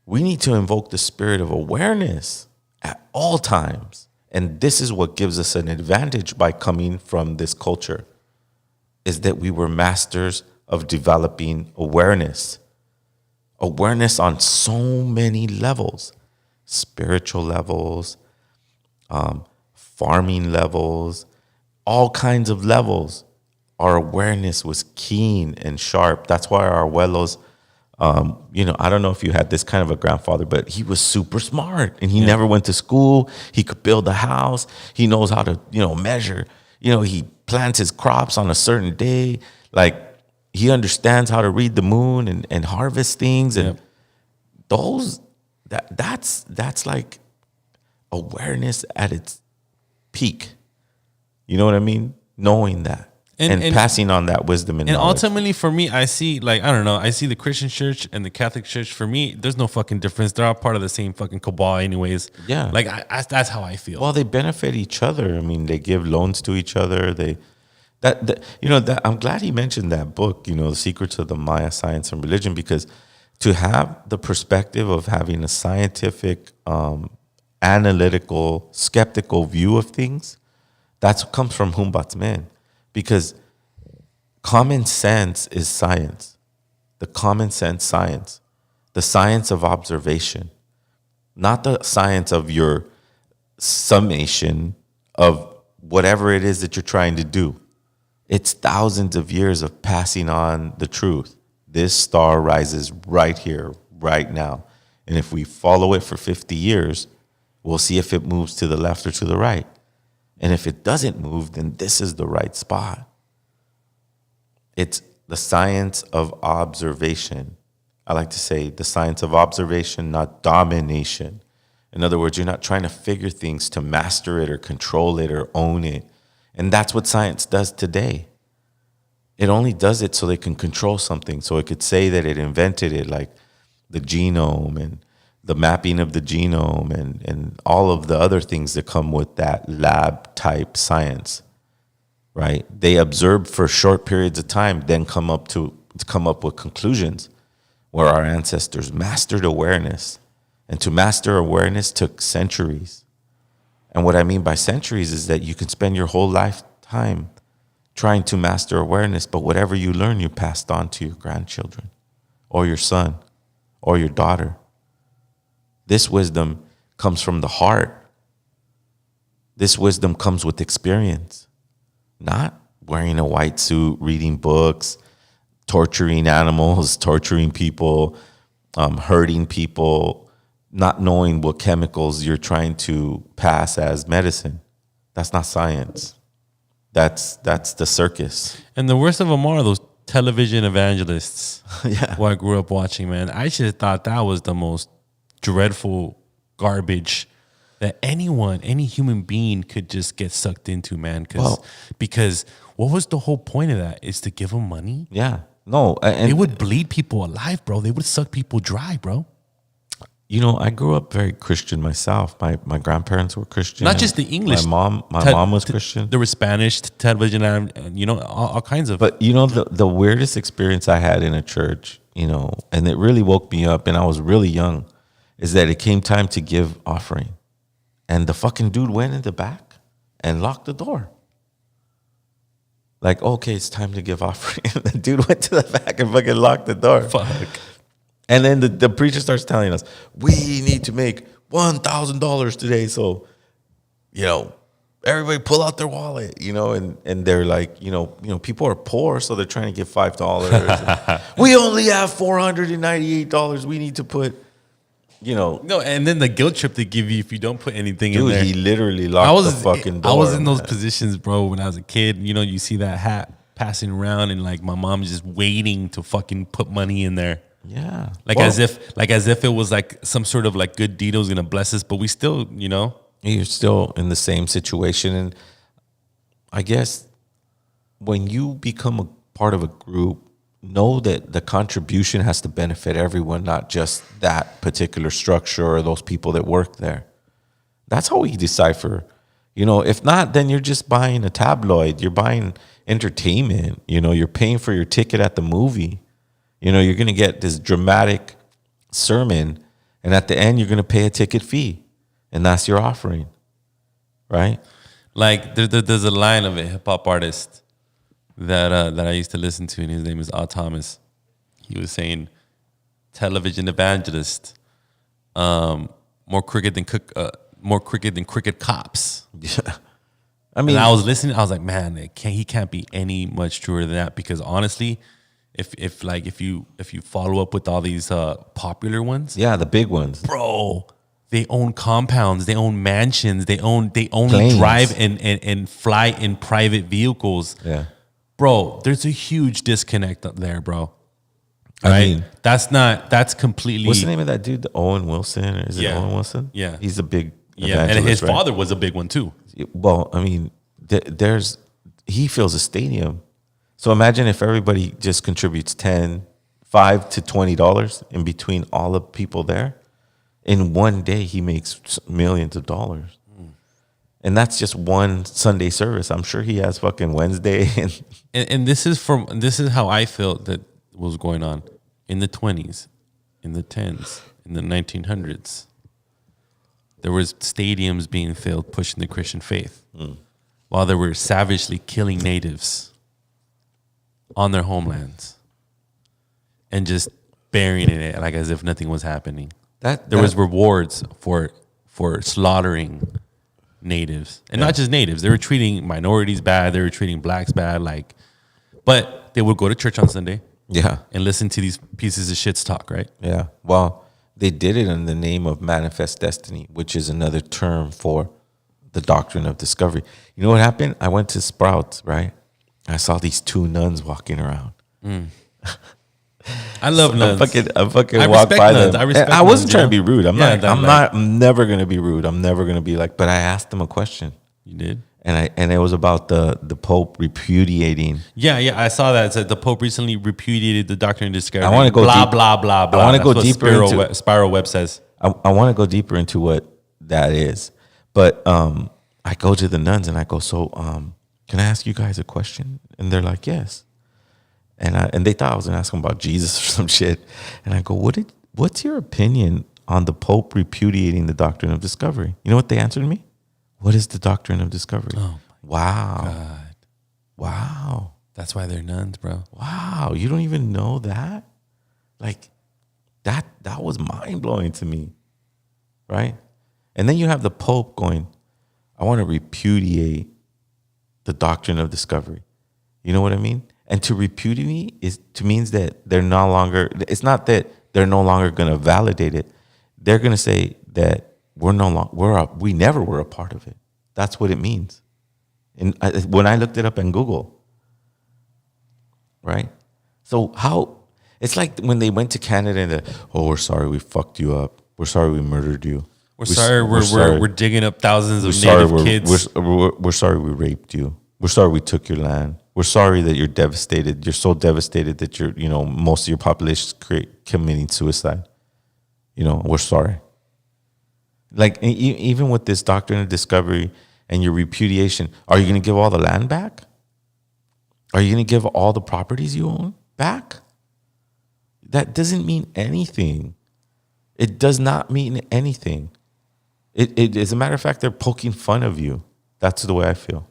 We need to invoke the spirit of awareness at all times. And this is what gives us an advantage by coming from this culture, is that we were masters of developing awareness. Awareness on so many levels. Spiritual levels, farming levels, all kinds of levels. Our awareness was keen and sharp. That's why our abuelos, you know, I don't know if you had this kind of a grandfather, but he was super smart, and he never went to school. He could build a house. He knows how to, you know, measure. You know, he plants his crops on a certain day. Like, he understands how to read the moon and harvest things. And that's like awareness at its peak. You know what I mean? Knowing that. And passing on that wisdom and knowledge. Ultimately, for me, I see, like, I don't know, I see the Christian church and the Catholic church. For me, there's no fucking difference. They're all part of the same fucking cabal anyways. Yeah. Like, that's how I feel. Well, they benefit each other. I mean, they give loans to each other. I'm glad he mentioned that book, you know, The Secrets of the Maya Science and Religion, because to have the perspective of having a scientific, analytical, skeptical view of things, that comes from Humboldt's men. Because common sense is science. The common sense science. The science of observation. Not the science of your summation of whatever it is that you're trying to do. It's thousands of years of passing on the truth. This star rises right here, right now. And if we follow it for 50 years, we'll see if it moves to the left or to the right. And if it doesn't move, then this is the right spot. It's the science of observation. I like to say the science of observation, not domination. In other words, you're not trying to figure things to master it or control it or own it. And that's what science does today. It only does it so they can control something. So it could say that it invented it, like the genome and the mapping of the genome and all of the other things that come with that lab type science, right? They observe for short periods of time, then come up with conclusions, where our ancestors mastered awareness. And to master awareness took centuries. And what I mean by centuries is that you can spend your whole lifetime trying to master awareness, but whatever you learn, you passed on to your grandchildren or your son or your daughter. This wisdom comes from the heart. This wisdom comes with experience, not wearing a white suit, reading books, torturing animals, torturing people, hurting people, not knowing what chemicals you're trying to pass as medicine. That's not science. That's the circus. And the worst of them are those television evangelists Yeah. who I grew up watching, man. I should have thought that was the most dreadful garbage that any human being could just get sucked into, man. Because what was the whole point of that? Is to give them money? Yeah. No. And they would bleed people alive, bro. They would suck people dry, bro. You know, I grew up very Christian myself. My grandparents were Christian. Not just the English. My mom was Christian. There was Spanish television, and you know, all kinds of. But you know, the weirdest experience I had in a church, you know, and it really woke me up, and I was really young, is that it came time to give offering, and the fucking dude went in the back and locked the door. Like, okay, it's time to give offering. The dude went to the back and fucking locked the door. Fuck. And then the preacher starts telling us, we need to make $1,000 today. So, you know, everybody pull out their wallet, you know, and they're like, you know, people are poor, so they're trying to give $5. We only have $498. We need to put, you know. No, and then the guilt trip they give you if you don't put anything in Dude, there. he literally locked the fucking door. I was in those positions, bro, when I was a kid. You know, you see that hat passing around, and like my mom's just waiting to fucking put money in there. Yeah. As if it was like some sort of like good deed was gonna bless us, but we still, you know. You're still in the same situation. And I guess when you become a part of a group, know that the contribution has to benefit everyone, not just that particular structure or those people that work there. That's how we decipher. You know, if not, then you're just buying a tabloid. You're buying entertainment. You know, you're paying for your ticket at the movie. You know, you're going to get this dramatic sermon, and at the end, you're going to pay a ticket fee, and that's your offering, right? Like there's a line of a hip hop artist that I used to listen to, and his name is Thomas. He was saying, "Television evangelist, more crooked than crooked cops." Yeah, I mean, and I was listening. I was like, man, he can't be any much truer than that, because honestly, if you follow up with all these popular ones, yeah, the big ones, bro, they own compounds, they own mansions, they only planes. Drive and fly in private vehicles. Yeah, bro, there's a huge disconnect up there, bro. I mean, that's completely. What's the name of that dude? Owen Wilson? Is it Owen Wilson? Yeah, he's a big and his right? father was a big one too. Well, I mean, he fills a stadium. So imagine if everybody just contributes $5 to $20 in between all the people there. In one day, he makes millions of dollars. And that's just one Sunday service. I'm sure he has fucking Wednesday. And this is how I felt that was going on in the 20s, in the 10s, in the 1900s. There was stadiums being filled pushing the Christian faith while they were savagely killing natives on their homelands and just burying it like as if nothing was happening. There was rewards for slaughtering natives, and not just natives. They were treating minorities bad. They were treating blacks bad. But they would go to church on Sunday, and listen to these pieces of shits talk, right? Yeah. Well, they did it in the name of manifest destiny, which is another term for the doctrine of discovery. You know what happened? I went to Sprouts, right? I saw these two nuns walking around. I love nuns. I fucking walked by nuns. them. I wasn't trying to be rude. I'm never going to be rude. I'm never going to be like, but I asked them a question. You did? And it was about the Pope repudiating. Yeah, I saw that. It said the Pope recently repudiated the Doctrine of Discovery. I want to go blah, blah, blah, blah. I want to go deeper into Spiral Web says. I want to go deeper into what that is. But I go to the nuns and I go, so can I ask you guys a question? And they're like, yes. And they thought I was going to ask them about Jesus or some shit. And I go, what's your opinion on the Pope repudiating the Doctrine of Discovery? You know what they answered me? What is the Doctrine of Discovery? Oh, wow. God. Wow. That's why they're nuns, bro. Wow. You don't even know that? Like, that was mind-blowing to me. Right? And then you have the Pope going, I want to repudiate the doctrine of discovery. You know what I mean? And to repudiate means that they're no longer, it's not that they're no longer going to validate it. They're going to say that we never were a part of it. That's what it means. And when I looked it up in Google, right? So it's like when they went to Canada and we're sorry we fucked you up. We're sorry we murdered you. We're sorry we're digging up thousands of native kids. We're sorry we raped you. We're sorry we took your land. We're sorry that you're devastated. You're so devastated that most of your population is committing suicide. We're sorry. Like even with this doctrine of discovery and your repudiation, are you going to give all the land back? Are you going to give all the properties you own back? That doesn't mean anything. It does not mean anything. It as a matter of fact, they're poking fun of you. That's the way I feel.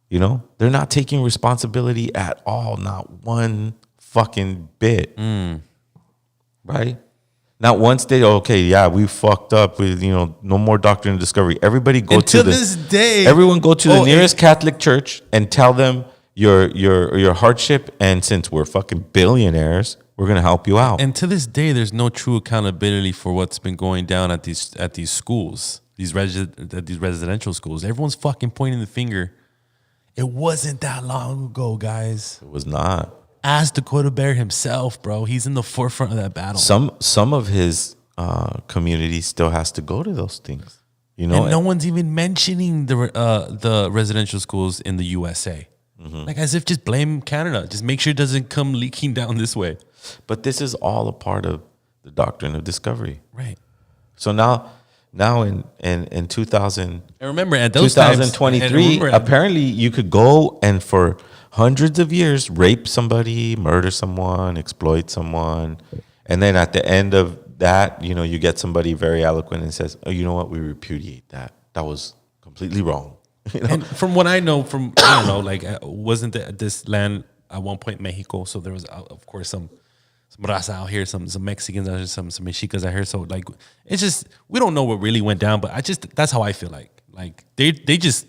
They're not taking responsibility at all, not one fucking bit. Right? Not once we fucked up with, no more doctrine of discovery. Everybody go to this day. Everyone go to the nearest Catholic church and tell them your hardship, and since we're fucking billionaires, we're gonna help you out. And to this day, there's no true accountability for what's been going down at these schools, these residential schools. Everyone's fucking pointing the finger. It wasn't that long ago, guys. It was not. Ask Dakota Bear himself, bro. He's in the forefront of that battle. Some of his community still has to go to those things. And no one's even mentioning the residential schools in the USA. Mm-hmm. Like as if just blame Canada. Just make sure it doesn't come leaking down this way. But this is all a part of the doctrine of discovery. Right. So now in 2000, I remember at those 2023, apparently you could go and for hundreds of years rape somebody, murder someone, exploit someone, and then at the end of that, you get somebody very eloquent and says, "Oh, you know what? We repudiate that. That was completely wrong." And from what I know, wasn't this land at one point Mexico? So there was, of course, some raza out here, some Mexicans out here, some Mexicas out here. So it's just we don't know what really went down, but that's how I feel like they just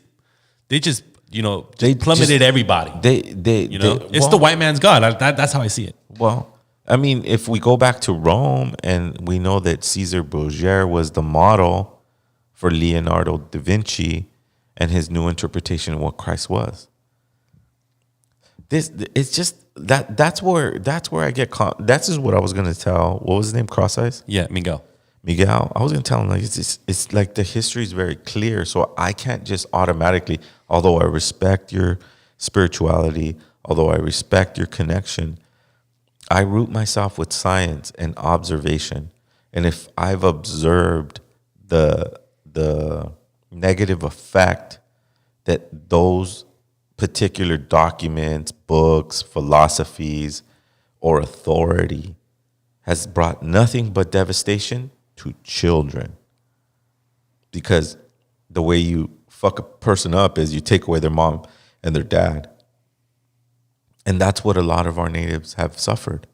plummeted everybody. It's the white man's God. That's how I see it. Well, I mean, if we go back to Rome and we know that Caesar Borgia was the model for Leonardo da Vinci and his new interpretation of what Christ was. It's just that's where I get caught. That's just what I was gonna tell. What was his name? Cross Eyes? Yeah, Miguel. I was gonna tell him it's like the history is very clear, so I can't just automatically. Although I respect your spirituality, although I respect your connection, I root myself with science and observation. And if I've observed the negative effect that those particular documents, books, philosophies, or authority has brought nothing but devastation to children. Because the way you fuck a person up is you take away their mom and their dad. And that's what a lot of our natives have suffered.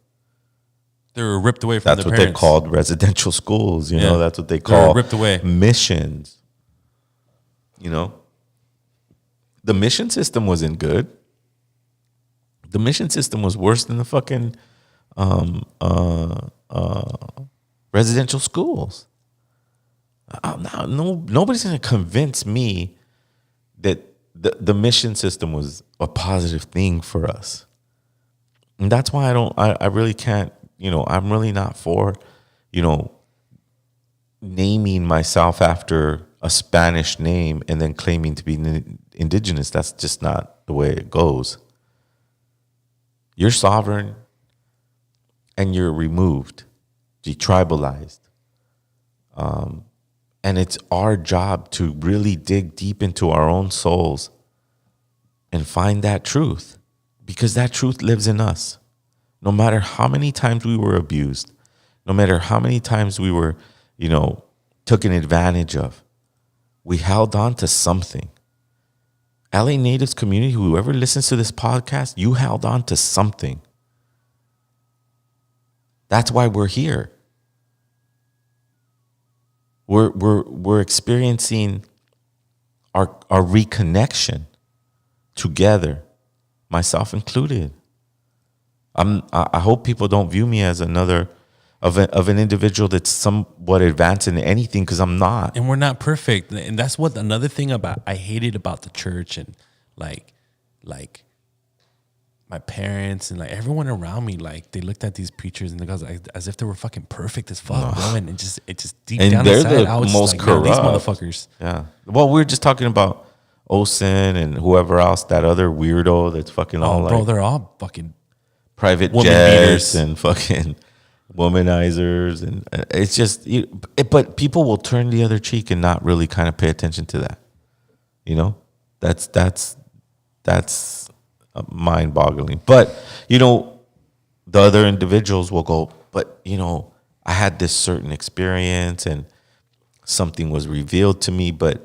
They were ripped away from their parents. That's what they called residential schools, you know, that's what they call ripped away. Missions. The mission system wasn't good. The mission system was worse than the fucking residential schools. Nobody's going to convince me that the mission system was a positive thing for us. And that's why I really can't, I'm really not for, naming myself after a Spanish name and then claiming to be indigenous. That's just not the way it goes. You're sovereign and you're removed, detribalized. And it's our job to really dig deep into our own souls and find that truth, because that truth lives in us. No matter how many times we were abused, no matter how many times we were, taken advantage of, we held on to something. LA Natives community, whoever listens to this podcast, you held on to something. That's why we're here. We're experiencing our reconnection together, myself included. I hope people don't view me as another of an individual that's somewhat advanced in anything, because I'm not. And we're not perfect. And that's what another thing I hated about the church, and like my parents and like everyone around me, like they looked at these preachers and they goes like, as if they were fucking perfect as fuck, bro. And it just deep and down they're inside, the I was most just like, corrupt. these motherfuckers. Yeah. Well, we were just talking about Olsen and whoever else, that other weirdo that's fucking all bro, like they're all fucking private woman jets beaters and fucking womanizers, and it's just. But people will turn the other cheek and not really kind of pay attention to that. You know, that's mind-boggling. But the other individuals will go, but I had this certain experience and something was revealed to me, but.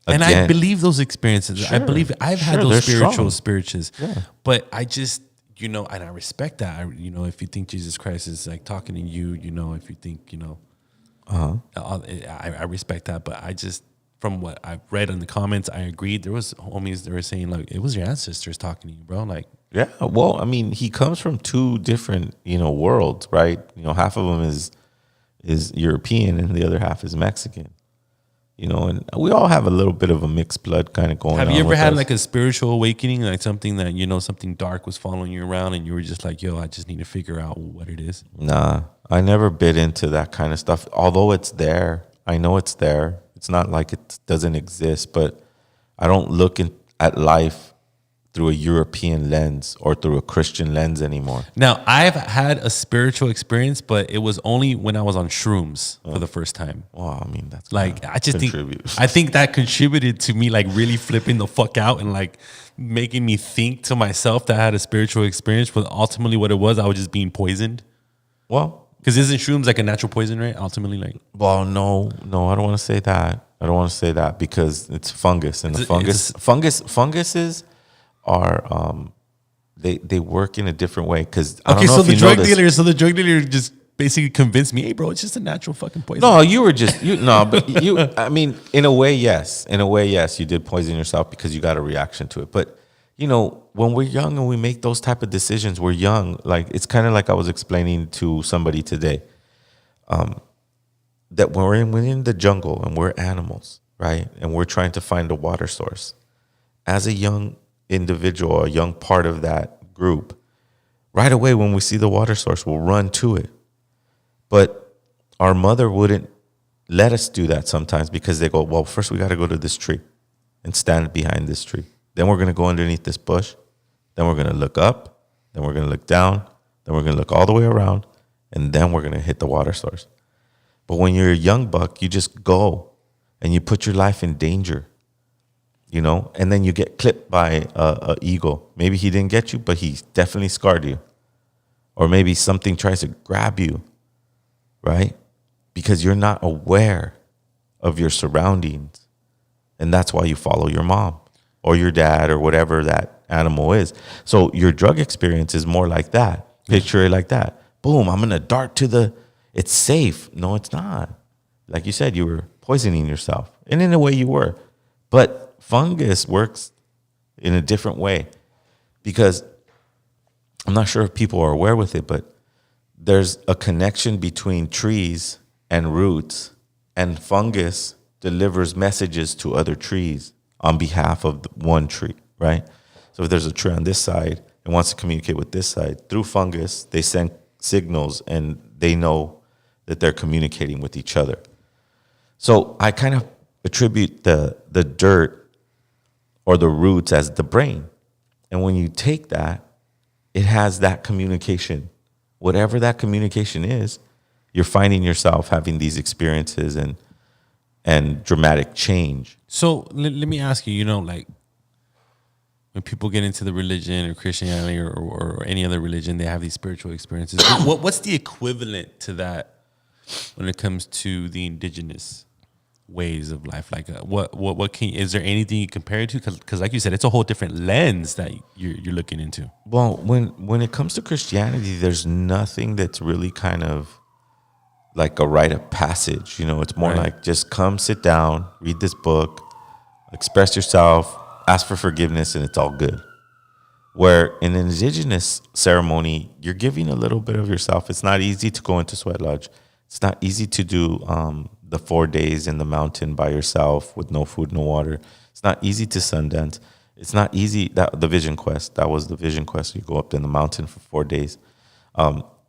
Again, and I believe those experiences. Sure, I believe I've had sure, those they're spirituals. Yeah. But I just, and I respect that. If you think Jesus Christ is like talking to you, if you think, I respect that. But I just, from what I've read in the comments, I agreed. There was homies that were saying like, it was your ancestors talking to you, bro. Like, yeah. Well, I mean, he comes from two different, worlds, right? Half of them is European and the other half is Mexican. And we all have a little bit of a mixed blood kind of going on. Have you ever with had us. like a spiritual awakening, like something that, something dark was following you around and you were just like, yo, I just need to figure out what it is? Nah, I never bit into that kind of stuff. Although it's there, I know it's there. It's not like it doesn't exist, but I don't look at life through a European lens or through a Christian lens anymore. Now, I've had a spiritual experience, but it was only when I was on shrooms for the first time. Well, I mean, that's like, I think that contributed to me like really flipping the fuck out and like making me think to myself that I had a spiritual experience, but ultimately what it was, I was just being poisoned. Well, because isn't shrooms like a natural poison, right? Ultimately, like. Well, no, I don't want to say that. I don't want to say that because it's fungus, and funguses are they work in a different way. Because so the drug dealer just basically convinced me, hey, bro, it's just a natural fucking poison. No, I mean, in a way, yes, you did poison yourself because you got a reaction to it. But when we're young and we make those type of decisions, we're young. Like, it's kind of like I was explaining to somebody today, that when we're in the jungle and we're animals, right, and we're trying to find a water source, as a young individual, a young part of that group, right away when we see the water source, we'll run to it. But our mother wouldn't let us do that sometimes because they go, well, first we got to go to this tree and stand behind this tree. Then we're going to go underneath this bush. Then we're going to look up. Then we're going to look down. Then we're going to look all the way around. And then we're going to hit the water source. But when you're a young buck, you just go and you put your life in danger. And then you get clipped by a eagle. Maybe he didn't get you, but he definitely scarred you. Or maybe something tries to grab you, right? Because you're not aware of your surroundings. And that's why you follow your mom or your dad or whatever that animal is. So your drug experience is more like that. Picture it like that. Boom, I'm going to dart it's safe. No, it's not. Like you said, you were poisoning yourself. And in a way you were. But fungus works in a different way, because I'm not sure if people are aware with it, but there's a connection between trees and roots, and fungus delivers messages to other trees on behalf of one tree, right? So if there's a tree on this side and wants to communicate with this side, through fungus, they send signals and they know that they're communicating with each other. So I kind of attribute the dirt or the roots as the brain. And when you take that, it has that communication. Whatever that communication is, you're finding yourself having these experiences and dramatic change. So let me ask you, like when people get into the religion or Christianity or any other religion, they have these spiritual experiences. What's the equivalent to that when it comes to the indigenous ways of life? Like is there anything you compare it to? Because like you said, it's a whole different lens that you're looking into. Well, when it comes to Christianity, there's nothing that's really kind of like a rite of passage. It's more like just come sit down, read this book, express yourself, ask for forgiveness, and it's all good. Where in an indigenous ceremony, you're giving a little bit of yourself. It's not easy to go into Sweat Lodge. It's not easy to do the 4 days in the mountain by yourself with no food, no water. It's not easy to Sundance. It's not easy. The Vision Quest, that was the Vision Quest. You go up in the mountain for 4 days.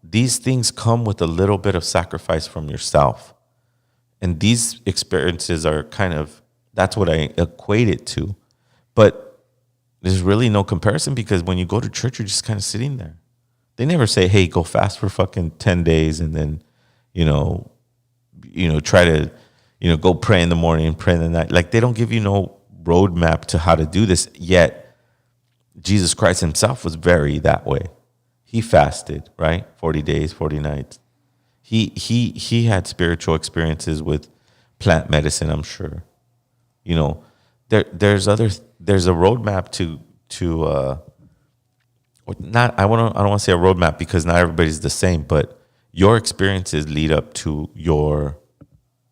These things come with a little bit of sacrifice from yourself. And these experiences are kind of, that's what I equate it to. But there's really no comparison because when you go to church, you're just kind of sitting there. They never say, hey, go fast for fucking 10 days and then, try to, go pray in the morning and pray in the night. Like, they don't give you no roadmap to how to do this. Yet, Jesus Christ himself was very that way. He fasted, right? 40 days, 40 nights. He had spiritual experiences with plant medicine, I'm sure. There's a roadmap to not, I don't want to say a roadmap because not everybody's the same, but your experiences lead up to your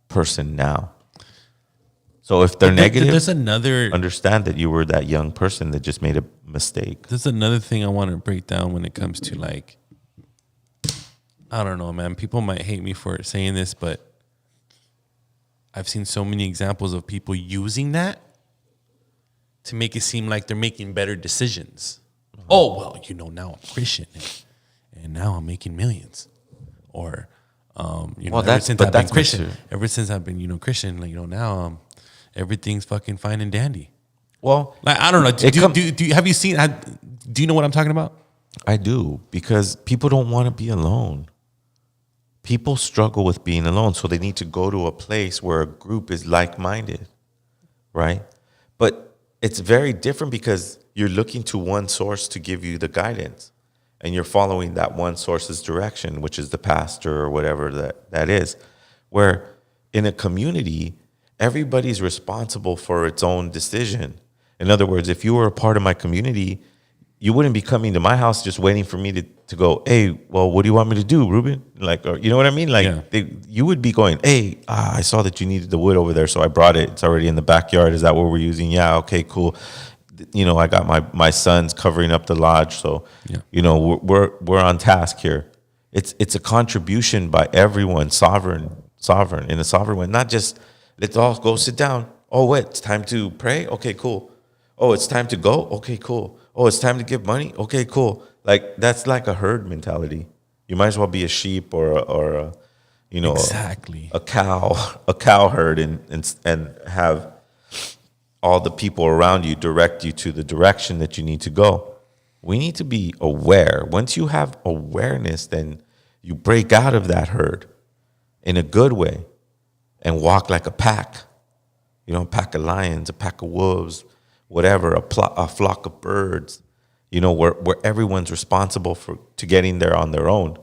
person now. So if they're negative, there's another, understand that you were that young person that just made a mistake. There's another thing I want to break down when it comes to, like, I don't know, man. People might hate me for saying this, but I've seen so many examples of people using that to make it seem like they're making better decisions. Oh, well, now I'm Christian and now I'm making millions. Or, ever since I've been Christian, Christian, now everything's fucking fine and dandy. Well, like, I don't know. Have you seen? Do you know what I'm talking about? I do, because people don't want to be alone. People struggle with being alone, so they need to go to a place where a group is like-minded, right? But it's very different because you're looking to one source to give you the guidance, and you're following that one source's direction, which is the pastor or whatever that is. Where in a community, everybody's responsible for its own decision. In other words, if you were a part of my community, you wouldn't be coming to my house just waiting for me to go, hey, well, what do you want me to do, Ruben? Like, or, you know what I mean? Like, you would be going, hey, I saw that you needed the wood over there, so I brought it. It's already in the backyard. Is that what we're using? Yeah, okay, cool. I got my sons covering up the lodge, so we're on task here. It's a contribution by everyone, sovereign in a sovereign way. Not just let's all go sit down. Oh, wait, it's time to pray. Okay, cool. Oh, it's time to go. Okay, cool. Oh, it's time to give money. Okay, cool. Like, that's like a herd mentality. You might as well be a sheep or exactly a cow herd and have all the people around you direct you to the direction that you need to go. We need to be aware. Once you have awareness, then you break out of that herd in a good way and walk like a pack. A pack of lions, a pack of wolves, whatever, a flock of birds, where everyone's responsible to getting there on their own.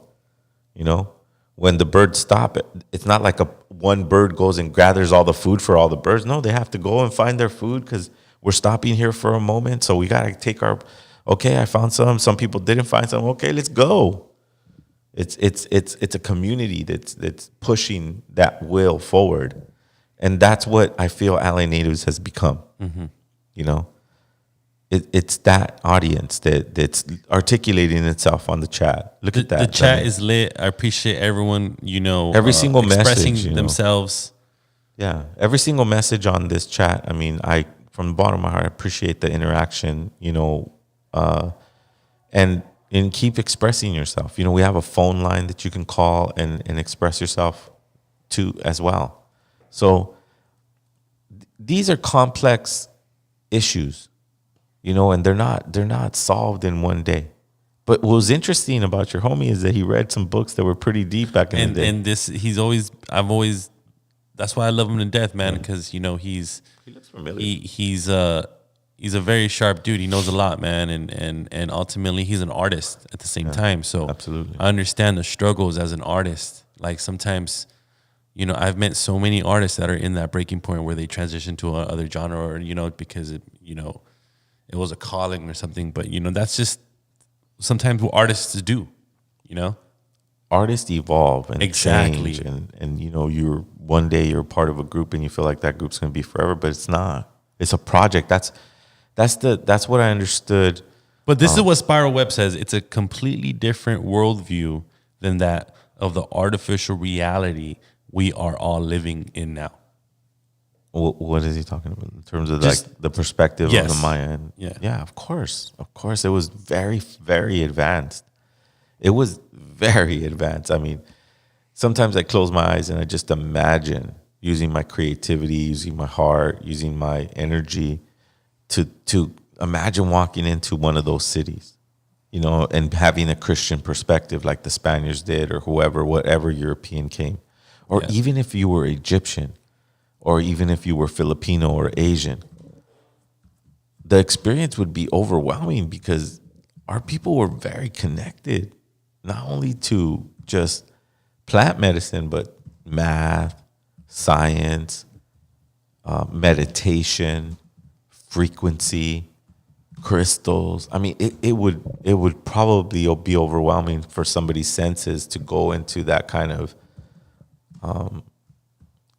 When the birds stop, it's not like one bird goes and gathers all the food for all the birds. No, they have to go and find their food because we're stopping here for a moment. So we got to take okay, I found some. Some people didn't find some. Okay, let's go. It's a community that's pushing that will forward. And that's what I feel LA Natives has become. Mm-hmm. It's that audience that's articulating itself on the chat. Look at that. The chat is lit. I appreciate everyone, every single expressing message, themselves. Yeah, every single message on this chat. I mean, from the bottom of my heart, I appreciate the interaction, and keep expressing yourself. We have a phone line that you can call and express yourself to as well. So these are complex issues, and they're not solved in one day. But what was interesting about your homie is that he read some books that were pretty deep back in the day. And that's why I love him to death, man, because he looks familiar. He's a very sharp dude. He knows a lot, man, and ultimately he's an artist at the same time. So absolutely, I understand the struggles as an artist. Like, sometimes, I've met so many artists that are in that breaking point where they transition to another genre, or because it was a calling or something. But that's just sometimes what artists do. Artists evolve and exactly change, and you're one day you're part of a group and you feel like that group's going to be forever, but it's not. It's a project. That's what I understood. But this is what Spiral Web says. It's a completely different worldview than that of the artificial reality we are all living in now. What is he talking about in terms of like the perspective of the Maya? Yeah, of course. It was very, very advanced. It was very advanced. I mean, sometimes I close my eyes and I just imagine using my creativity, using my heart, using my energy to imagine walking into one of those cities, you know, and having a Christian perspective like the Spaniards did, or whatever European came. Or even if you were Egyptian, or even if you were Filipino or Asian, the experience would be overwhelming because our people were very connected, not only to just plant medicine, but math, science, meditation, frequency, crystals. I mean, it would probably be overwhelming for somebody's senses to go into that kind of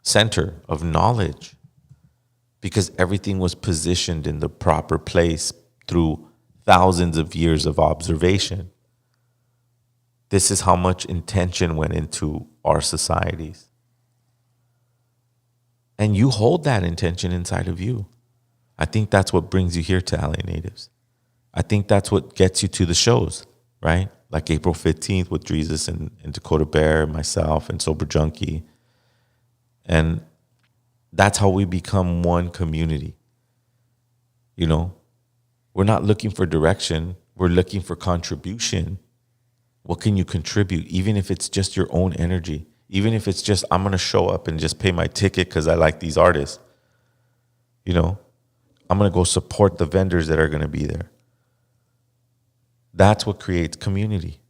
center of knowledge, because everything was positioned in the proper place through thousands of years of observation. This is how much intention went into our societies. And you hold that intention inside of you. I think that's what brings you here to LA Natives. I think that's what gets you to the shows, right? Like April 15th with Jesus and Dakota Bear, myself, and Sober Junkie. And that's how we become one community. You know, we're not looking for direction. We're looking for contribution. What can you contribute? Even if it's just your own energy. Even if it's just, I'm going to show up and just pay my ticket because I like these artists. You know, I'm going to go support the vendors that are going to be there. That's what creates community.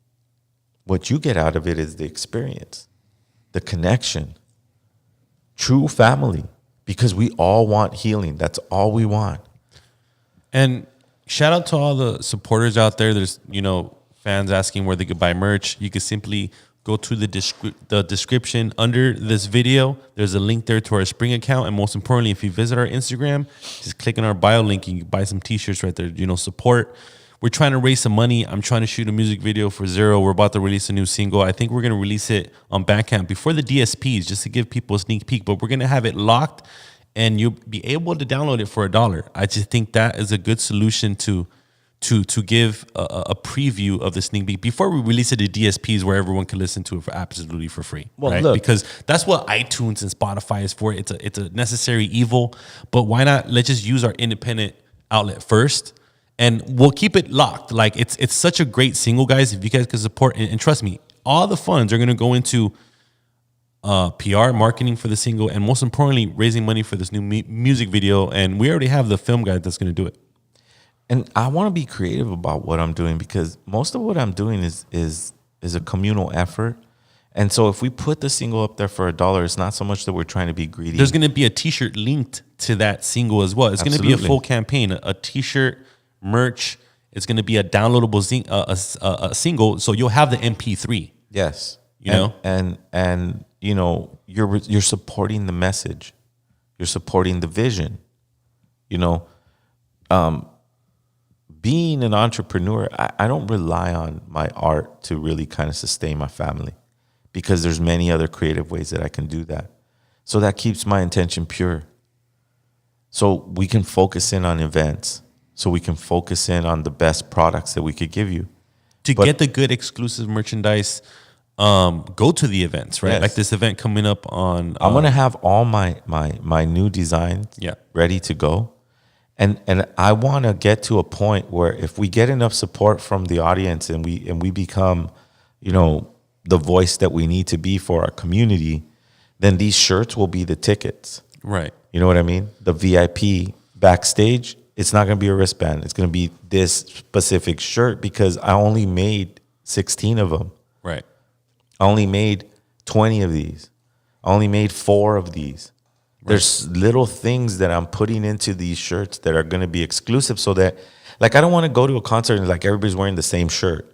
What you get out of it is the experience, the connection, true family, because we all want healing. That's all we want. And shout out to all the supporters out there. There's, you know, fans asking where they could buy merch. You can simply go to the description under this video. There's a link there to our Spring account. And most importantly, if you visit our Instagram, just click on our bio link and you can buy some t-shirts right there. You know, support. We're trying to raise some money. I'm trying to shoot a music video for Zero. We're about to release a new single. I think we're going to release it on Bandcamp before the DSPs, just to give people a sneak peek. But we're going to have it locked and you'll be able to download it for $1. I just think that is a good solution to give a preview of the sneak peek before we release it to DSPs where everyone can listen to it for absolutely for free. Well, right? Look, because that's what iTunes and Spotify is for. It's a necessary evil. But why not? Let's just use our independent outlet first. And we'll keep it locked. Like it's such a great single, guys. If you guys can support, and trust me, all the funds are going to go into PR, marketing for the single, and most importantly, raising money for this new music video. And we already have the film guy that's going to do it. And I want to be creative about what I'm doing because most of what I'm doing is a communal effort. And so if we put the single up there for $1, it's not so much that we're trying to be greedy. There's going to be a t-shirt linked to that single as well. It's going to be a full campaign, a t-shirt, merch. It's going to be a downloadable single, so you'll have the MP3. Yes, you know, and you know, you're supporting the message, you're supporting the vision. You know, being an entrepreneur, I don't rely on my art to really kind of sustain my family, because there's many other creative ways that I can do that. So that keeps my intention pure. So we can focus in on events. So we can focus in on the best products that we could give you. To get the good exclusive merchandise, go to the events, right? Yes. Like this event coming up on... I'm going to have all my new designs ready to go. And I want to get to a point where if we get enough support from the audience and we become, you know, the voice that we need to be for our community, then these shirts will be the tickets. Right. You know what I mean? The VIP backstage... It's not going to be a wristband. It's going to be this specific shirt because I only made 16 of them. Right. I only made 20 of these. I only made 4 of these. Right. There's little things that I'm putting into these shirts that are going to be exclusive so that, like, I don't want to go to a concert and, like, everybody's wearing the same shirt.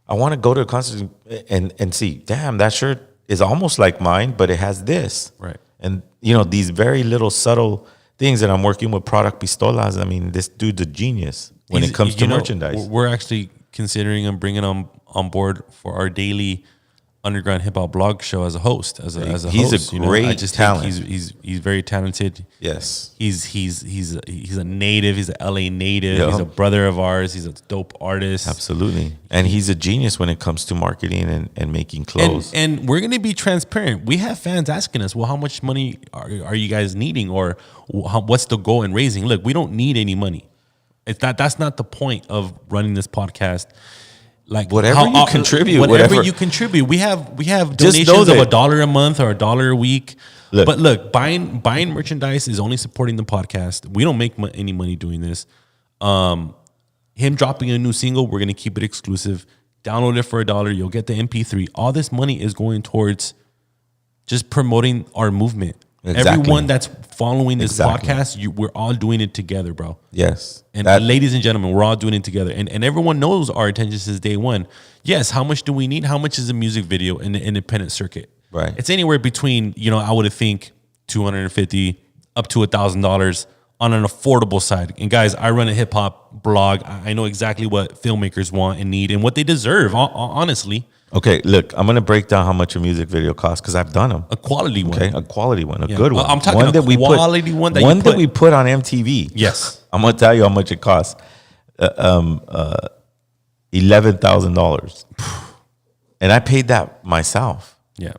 I want to go to a concert and see, damn, that shirt is almost like mine, but it has this. Right. And, you know, these very little subtle things, and I'm working with Product Pistolas. I mean, this dude's a genius when it comes to merchandise. We're actually considering him bringing him on board for our daily underground hip hop blog show as a host. He's a great talent. Think he's very talented. Yes, he's a native. He's an LA native. Yep. He's a brother of ours. He's a dope artist. Absolutely, and he's a genius when it comes to marketing and making clothes. And we're gonna be transparent. We have fans asking us, well, how much money are you guys needing, or what's the goal in raising? Look, we don't need any money. That's not the point of running this podcast. Like whatever you contribute, we have donations of $1 a month or $1 a week. But look, buying merchandise is only supporting the podcast. We don't make any money doing this. Him dropping a new single, we're gonna keep it exclusive. Download it for $1. You'll get the MP3. All this money is going towards just promoting our movement. Exactly. Everyone that's following this podcast, we're all doing it together, bro. Yes. And ladies and gentlemen, we're all doing it together. And everyone knows our intention since day one. Yes, how much do we need? How much is a music video in the independent circuit? Right. It's anywhere between, I would think $250 up to $1,000 on an affordable side. And guys, I run a hip hop blog. I know exactly what filmmakers want and need and what they deserve, honestly. Okay, look, I'm going to break down how much a music video costs because I've done them. A quality one. Okay, a quality one, a good one. I'm talking about a quality one that we put on MTV. Yes. I'm going to tell you how much it costs. $11,000. And I paid that myself. Yeah.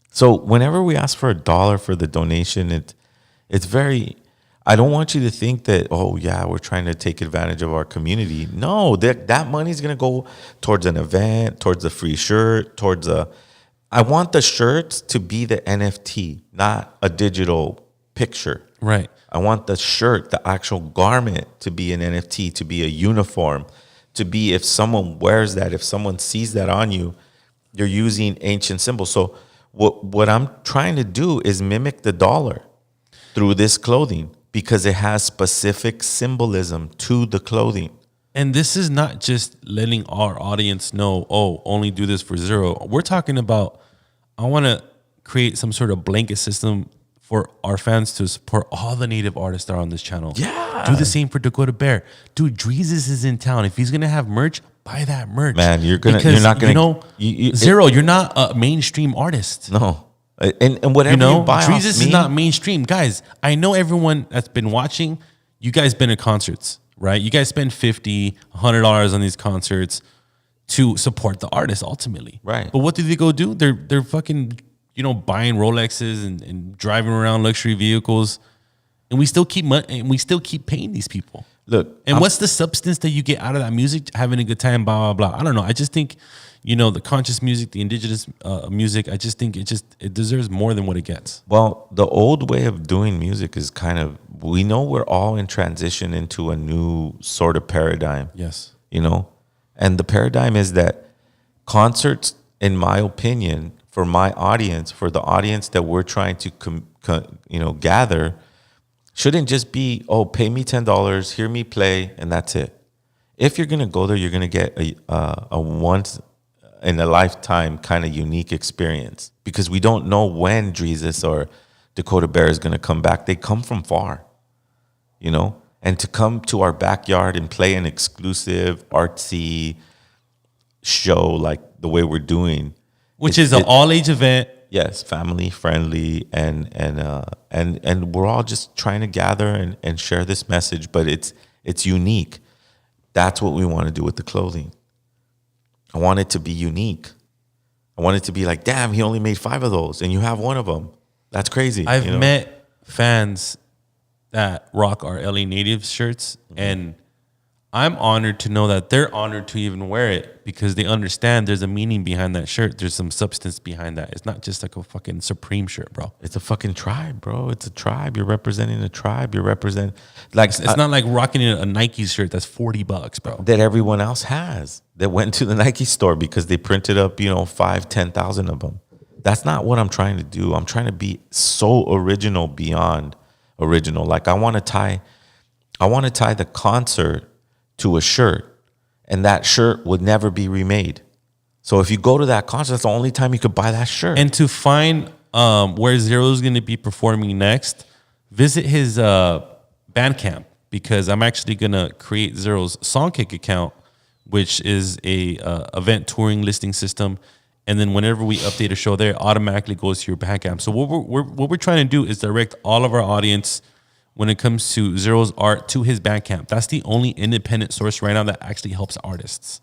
So whenever we ask for $1 for the donation, it's very... I don't want you to think that, we're trying to take advantage of our community. No, that money is going to go towards an event, towards a free shirt, I want the shirts to be the NFT, not a digital picture. Right. I want the shirt, the actual garment to be an NFT, to be a uniform, to be if someone wears that, if someone sees that on you, you're using ancient symbols. So what I'm trying to do is mimic the dollar through this clothing, because it has specific symbolism to the clothing. And this is not just letting our audience know, only do this for $0. We're talking about, I want to create some sort of blanket system for our fans to support all the native artists that are on this channel. Yeah. Do the same for Dakota Bear. Dude, Dreezus is in town. If he's going to have merch, buy that merch. Man, you're not going to... $0, you're not a mainstream artist. No. And whatever you buy off me, Dreezus is not mainstream. Guys, I know everyone that's been watching, you guys been at concerts, right? You guys spend $50, $100 on these concerts to support the artist ultimately. Right. But what do they go do? They're fucking, buying Rolexes and driving around luxury vehicles. And we still keep money, and we still keep paying these people. Look. And what's the substance that you get out of that music? Having a good time, blah, blah, blah. I don't know. I just think, the conscious music, the indigenous music, I just think it deserves more than what it gets. Well, the old way of doing music is we know we're all in transition into a new sort of paradigm. Yes. And the paradigm is that concerts, in my opinion, for my audience, for the audience that we're trying to, gather, shouldn't just be, pay me $10, hear me play, and that's it. If you're going to go there, you're going to get a once in a lifetime kind of unique experience, because we don't know when Dreezus or Dakota Bear is going to come back. They come from far, and to come to our backyard and play an exclusive artsy show like the way we're doing, which is an all-age event. Yes, family friendly, and we're all just trying to gather and share this message, but it's unique. That's what we want to do with the clothing. I want it to be unique. I want it to be like, damn, he only made 5 of those, and you have 1 of them. That's crazy. I've met fans that rock our LA Natives shirts, and I'm honored to know that they're honored to even wear it, because they understand there's a meaning behind that shirt. There's some substance behind that. It's not just like a fucking Supreme shirt, bro. It's a fucking tribe, bro. It's a tribe. You're representing a tribe. You're representing... It's not like rocking a Nike shirt that's $40, bro. That everyone else has. That went to the Nike store because they printed up, 5,000-10,000 of them. That's not what I'm trying to do. I'm trying to be so original beyond original. Like I want to tie the concert to a shirt, and that shirt would never be remade. So if you go to that concert, that's the only time you could buy that shirt. And to find where Zero is going to be performing next, visit his Bandcamp, because I'm actually gonna create Zero's Songkick account, which is a event touring listing system. And then whenever we update a show there, it automatically goes to your Bandcamp. So what we're trying to do is direct all of our audience when it comes to Zero's art to his Bandcamp. That's the only independent source right now that actually helps artists.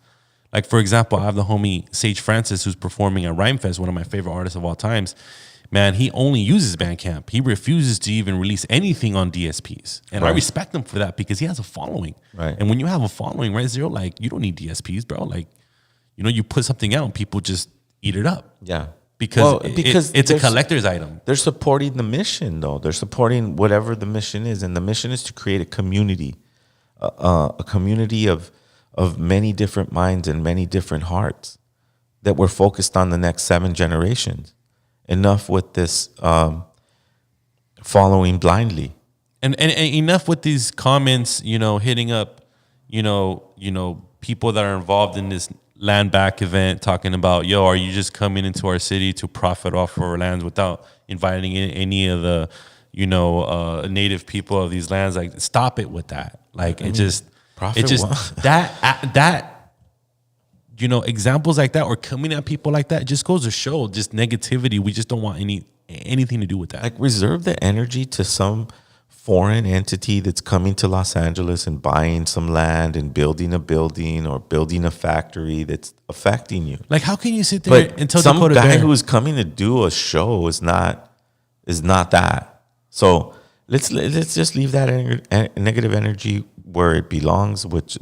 Like, for example, I have the homie Sage Francis, who's performing at Rhymefest, one of my favorite artists of all times. Man, he only uses Bandcamp. He refuses to even release anything on DSPs. And I respect him for that, because he has a following. Right. And when you have a following, right, Zero, like, you don't need DSPs, bro. Like, you know, you put something out and people just eat it up. Yeah. Because it's a collector's item. They're supporting the mission, though. They're supporting whatever the mission is. And the mission is to create a community, a community of many different minds and many different hearts that we're focused on the next 7 generations. Enough with this following blindly. And enough with these comments, you know, hitting up, you know, people that are involved in this Lambback event, talking about, yo, are you just coming into our city to profit off our lands without inviting in any of the, you know, native people of these lands? Like, stop it with that. Like, that, you know, examples like that, or coming at people like that, just goes to show just negativity. We just don't want anything to do with that. Like, reserve the energy to some foreign entity that's coming to Los Angeles and buying some land and building a building or building a factory that's affecting you. Like, how can you sit there and tell some Dakota guy Bear who's coming to do a show is not that. So let's just leave that negative energy where it belongs, which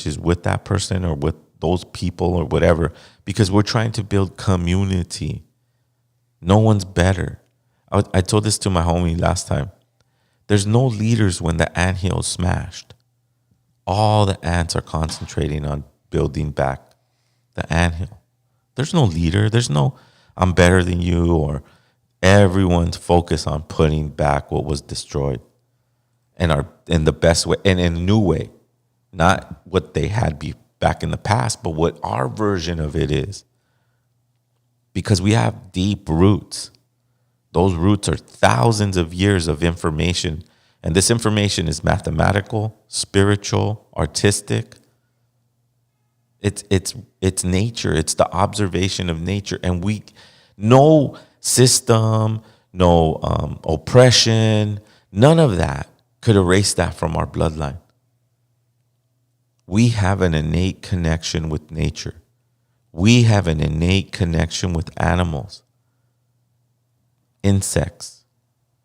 is with that person or with those people or whatever, because we're trying to build community. No one's better. I told this to my homie last time. There's no leaders when the anthill is smashed. All the ants are concentrating on building back the anthill. There's no leader. There's no I'm better than you, or everyone's focused on putting back what was destroyed and in the best way and in a new way. Not what they had back in the past, but what our version of it is. Because we have deep roots. Those roots are thousands of years of information. And this information is mathematical, spiritual, artistic. It's nature. It's the observation of nature. And no system, no oppression, none of that could erase that from our bloodline. We have an innate connection with nature. We have an innate connection with animals, insects,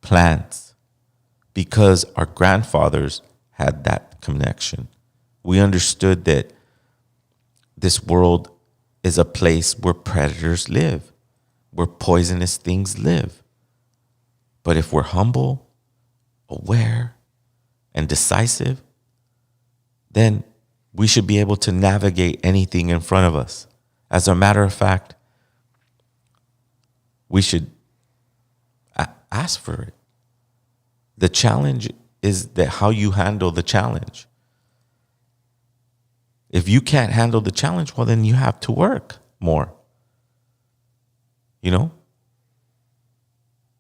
plants, because our grandfathers had that connection. We understood that this world is a place where predators live, where poisonous things live. But if we're humble, aware, and decisive, then we should be able to navigate anything in front of us. As a matter of fact, we should ask for it. The challenge is that how you handle the challenge. If you can't handle the challenge, well, then you have to work more. You know?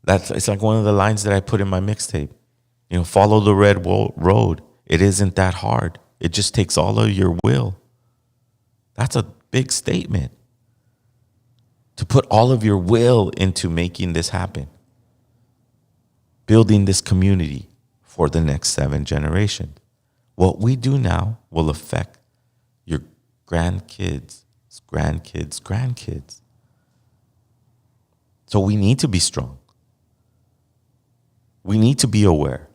It's like one of the lines that I put in my mixtape. You know, follow the red road. It isn't that hard. It just takes all of your will. That's a big statement. To put all of your will into making this happen. Building this community for the next 7 generations. What we do now will affect your grandkids, grandkids. So we need to be strong. We need to be aware.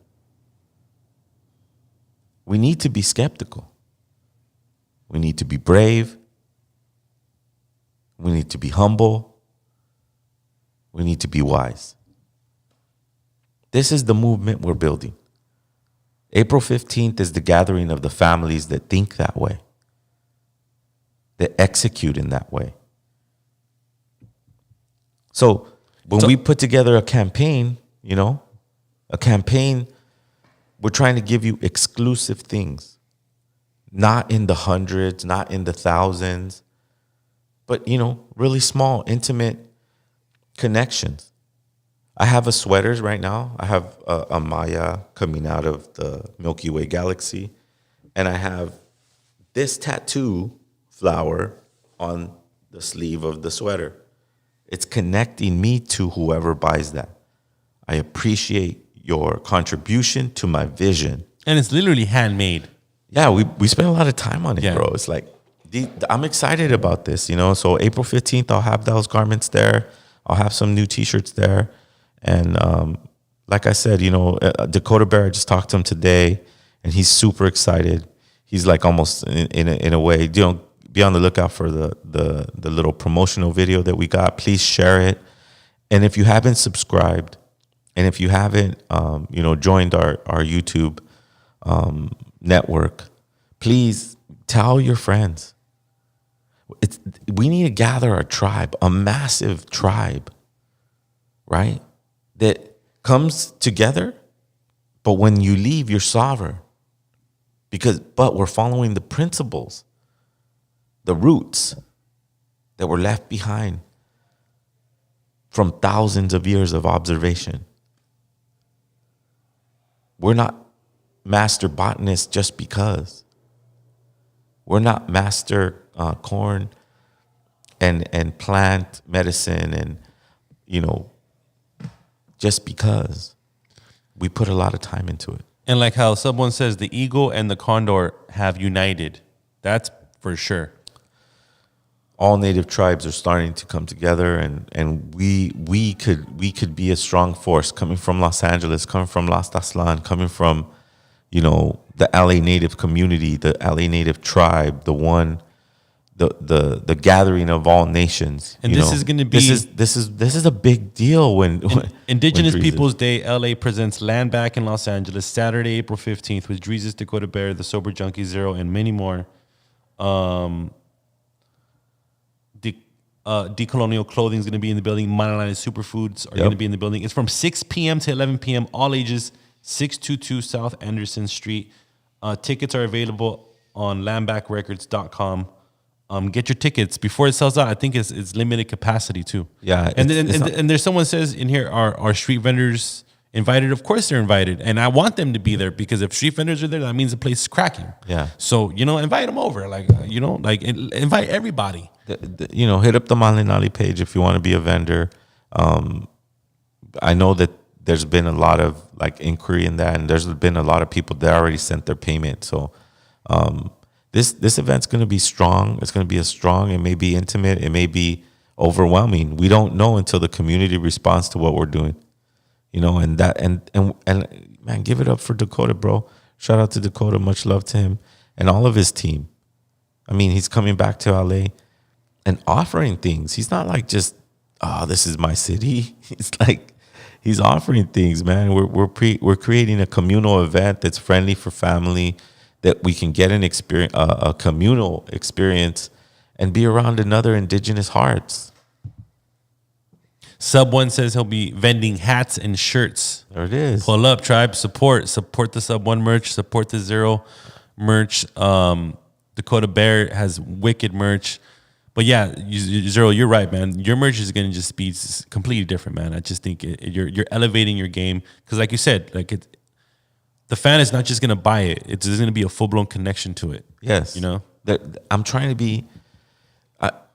We need to be skeptical. We need to be brave. We need to be humble. We need to be wise. This is the movement we're building. April 15th is the gathering of the families that think that way, that execute in that way. So when we put together a campaign, we're trying to give you exclusive things, not in the hundreds, not in the thousands, but, really small, intimate connections. I have a sweaters right now. I have a Maya coming out of the Milky Way galaxy. And I have this tattoo flower on the sleeve of the sweater. It's connecting me to whoever buys that. I appreciate your contribution to my vision. And it's literally handmade. Yeah, we spent a lot of time on it, bro. It's like, I'm excited about this, you know? So April 15th, I'll have those garments there. I'll have some new t-shirts there. And like I said, you know, Dakota Bear, I just talked to him today, and he's super excited. He's like almost in a way, you know, be on the lookout for the little promotional video that we got. Please share it. And if you haven't subscribed, and if you haven't, you know, joined our YouTube network, please tell your friends. We need to gather a tribe, a massive tribe, right? That comes together, but when you leave, you're sovereign. But we're following the principles, the roots that were left behind from thousands of years of observation. We're not master botanists just because. We're not master corn and plant medicine and, you know, just because. We put a lot of time into it. And like how someone says, the eagle and the condor have united. That's for sure. All native tribes are starting to come together, and we could be a strong force coming from Los Angeles, coming from Las Taslan, coming from, you know, the LA Native community, the LA Native tribe, the gathering of all nations. And this is going to be this is a big deal when Indigenous Peoples Day. LA presents Lambback in Los Angeles, Saturday, April 15th, with Jesus, Dakota Bear, the Sober Junkie Zero, and many more. Decolonial Clothing is going to be in the building. Manalana Superfoods are going to be in the building. It's from 6 p.m. to 11 p.m. All ages. 622 South Anderson Street. Tickets are available on lambbackrecords.com. Get your tickets before it sells out. I think it's limited capacity too. Yeah, and there's someone says in here, are street vendors invited? Of course they're invited, and I want them to be there because if street vendors are there, that means the place is cracking. Yeah. So you know, invite them over. Like you know, like invite everybody. You know, hit up the Malinali page if you want to be a vendor. I know that there's been a lot of like inquiry in that, and there's been a lot of people that already sent their payment. So this event's going to be strong. It's going to be strong. It may be intimate. It may be overwhelming. We don't know until the community responds to what we're doing. You know, and man, give it up for Dakota, bro. Shout out to Dakota. Much love to him and all of his team. I mean, he's coming back to LA and offering things. He's not like just, oh, this is my city. It's like he's offering things, man. We're creating a communal event that's friendly for family, that we can get an experience, a communal experience, and be around another indigenous hearts. Sub One says he'll be vending hats and shirts. There it is. Pull up, tribe. Support the Sub One merch. Support the Zero merch. Dakota Bear has wicked merch. But yeah, Zero, you're right, man. Your merch is going to just be completely different, man. I just think you're elevating your game because, like you said, like the fan is not just going to buy it. It's going to be a full blown connection to it. Yes, you know. I'm trying to be.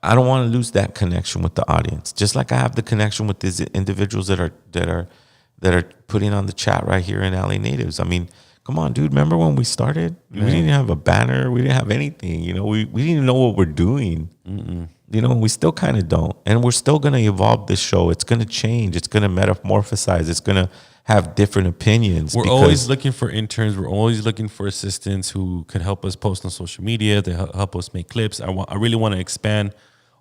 I don't want to lose that connection with the audience. Just like I have the connection with these individuals that are putting on the chat right here in LA Natives. I mean, come on, dude. Remember when we started? Man. We didn't have a banner. We didn't have anything. You know, we didn't even know what we're doing. You know, we still kind of don't. And we're still going to evolve this show. It's going to change. It's going to metamorphosize. It's going to have different opinions. We're always looking for interns. We're always looking for assistants who could help us post on social media, to help us make clips. I really want to expand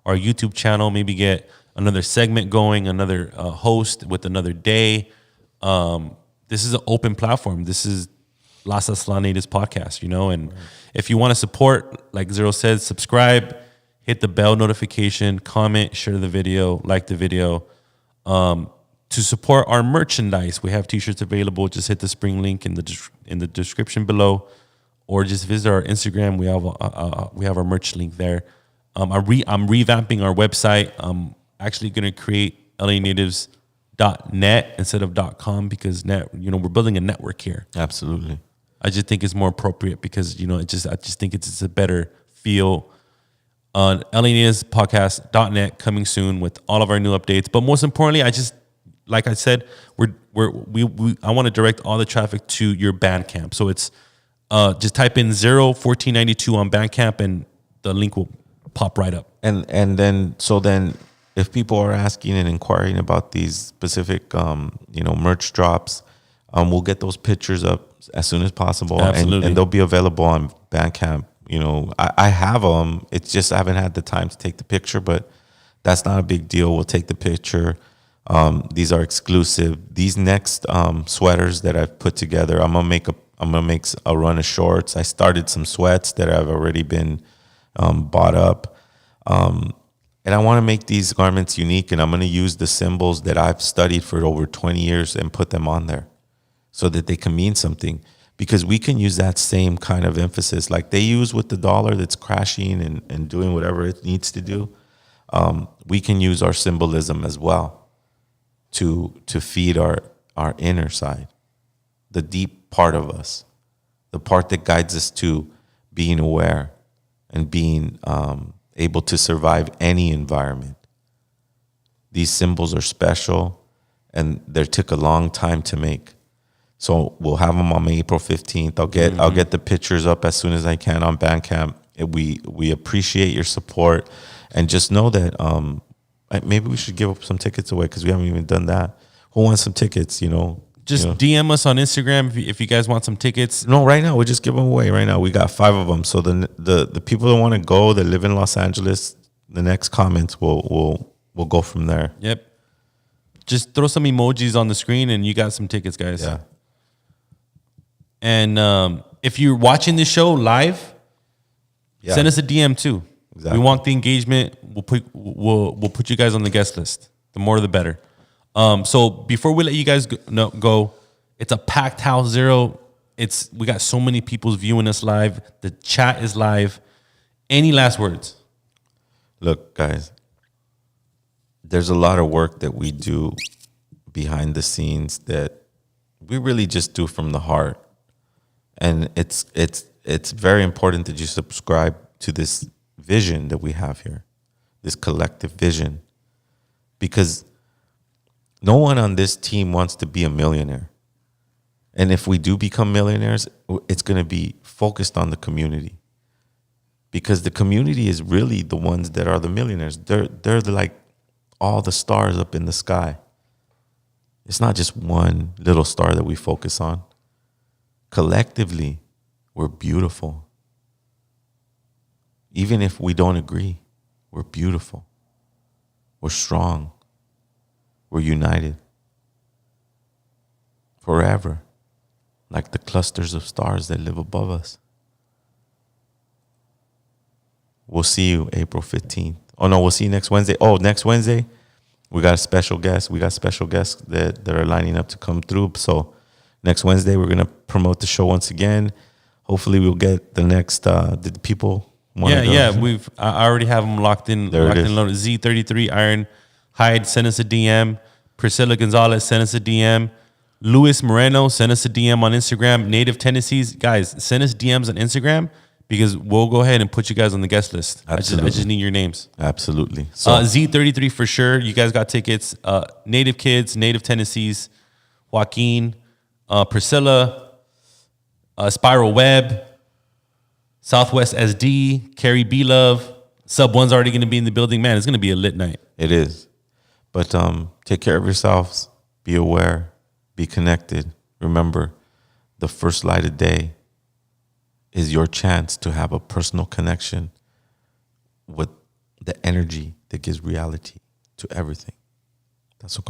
our YouTube channel, maybe get another segment going, another host with another day. This is an open platform. This is Las Aslan Natives podcast, you know, and if you want to support, like Zero said, subscribe, hit the bell notification, comment, share the video, like the video. To support our merchandise, we have t-shirts available. Just hit the spring link in the description below, or just visit our Instagram. We have our merch link there. I'm revamping our website. I'm actually going to create LA Natives .net instead of .com because we're building a network here. Absolutely. I just think it's more appropriate because I just think it's a better feel. On LNAspodcast.net coming soon with all of our new updates. But most importantly, like I said, I want to direct all the traffic to your Bandcamp. So it's just type in 01492 on Bandcamp and the link will pop right up. And then if people are asking and inquiring about these specific merch drops, we'll get those pictures up as soon as possible. Absolutely. And they'll be available on Bandcamp. I have them. It's just I haven't had the time to take the picture, but that's not a big deal. We'll take the picture. These are exclusive. These next sweaters that I've put together, I'm gonna make a run of shorts. I started some sweats that have already been bought up, and I want to make these garments unique. And I'm gonna use the symbols that I've studied for over 20 years and put them on there, so that they can mean something. Because we can use that same kind of emphasis like they use with the dollar that's crashing and doing whatever it needs to do. We can use our symbolism as well to feed our inner side, the deep part of us, the part that guides us to being aware and being able to survive any environment. These symbols are special and they took a long time to make. So we'll have them on April 15th. I'll get the pictures up as soon as I can on Bandcamp. We appreciate your support, and just know that maybe we should give up some tickets away because we haven't even done that. Who wants some tickets? Just DM us on Instagram if you guys want some tickets. No, right now we'll just give them away. Right now we got 5 of them. So the people that want to go that live in Los Angeles, the next comments we'll go from there. Yep. Just throw some emojis on the screen and you got some tickets, guys. Yeah. And if you're watching this show live, send us a DM too. Exactly. We want the engagement. We'll put you guys on the guest list. The more, the better. So before we let you guys go, it's a packed house. Zero. We got so many people viewing us live. The chat is live. Any last words? Look, guys, there's a lot of work that we do behind the scenes that we really just do from the heart. And it's very important that you subscribe to this vision that we have here, this collective vision, because no one on this team wants to be a millionaire. And if we do become millionaires, it's going to be focused on the community, because the community is really the ones that are the millionaires. They're like all the stars up in the sky. It's not just one little star that we focus on. Collectively, we're beautiful. Even if we don't agree, we're beautiful. We're strong. We're united. Forever, like the clusters of stars that live above us. We'll see you April 15th. Oh, no, we'll see you next Wednesday. Oh, next Wednesday, we got a special guest. We got special guests that are lining up to come through. So next Wednesday, we're going to promote the show once again. Hopefully, we'll get the next, did the people want to go? Yeah. I already have them locked in. There it is. Loaded. Z33, Iron, Hyde, send us a DM. Priscilla Gonzalez, send us a DM. Luis Moreno, send us a DM on Instagram. Native Tennessees, guys, send us DMs on Instagram because we'll go ahead and put you guys on the guest list. I just need your names. Absolutely. So Z33 for sure. You guys got tickets. Native Kids, Native Tennessees, Joaquin, Priscilla, Spiral Web, Southwest SD, Carrie B Love. Sub One's already going to be in the building. Man, it's going to be a lit night. It is. But take care of yourselves. Be aware. Be connected. Remember, the first light of day is your chance to have a personal connection with the energy that gives reality to everything. That's what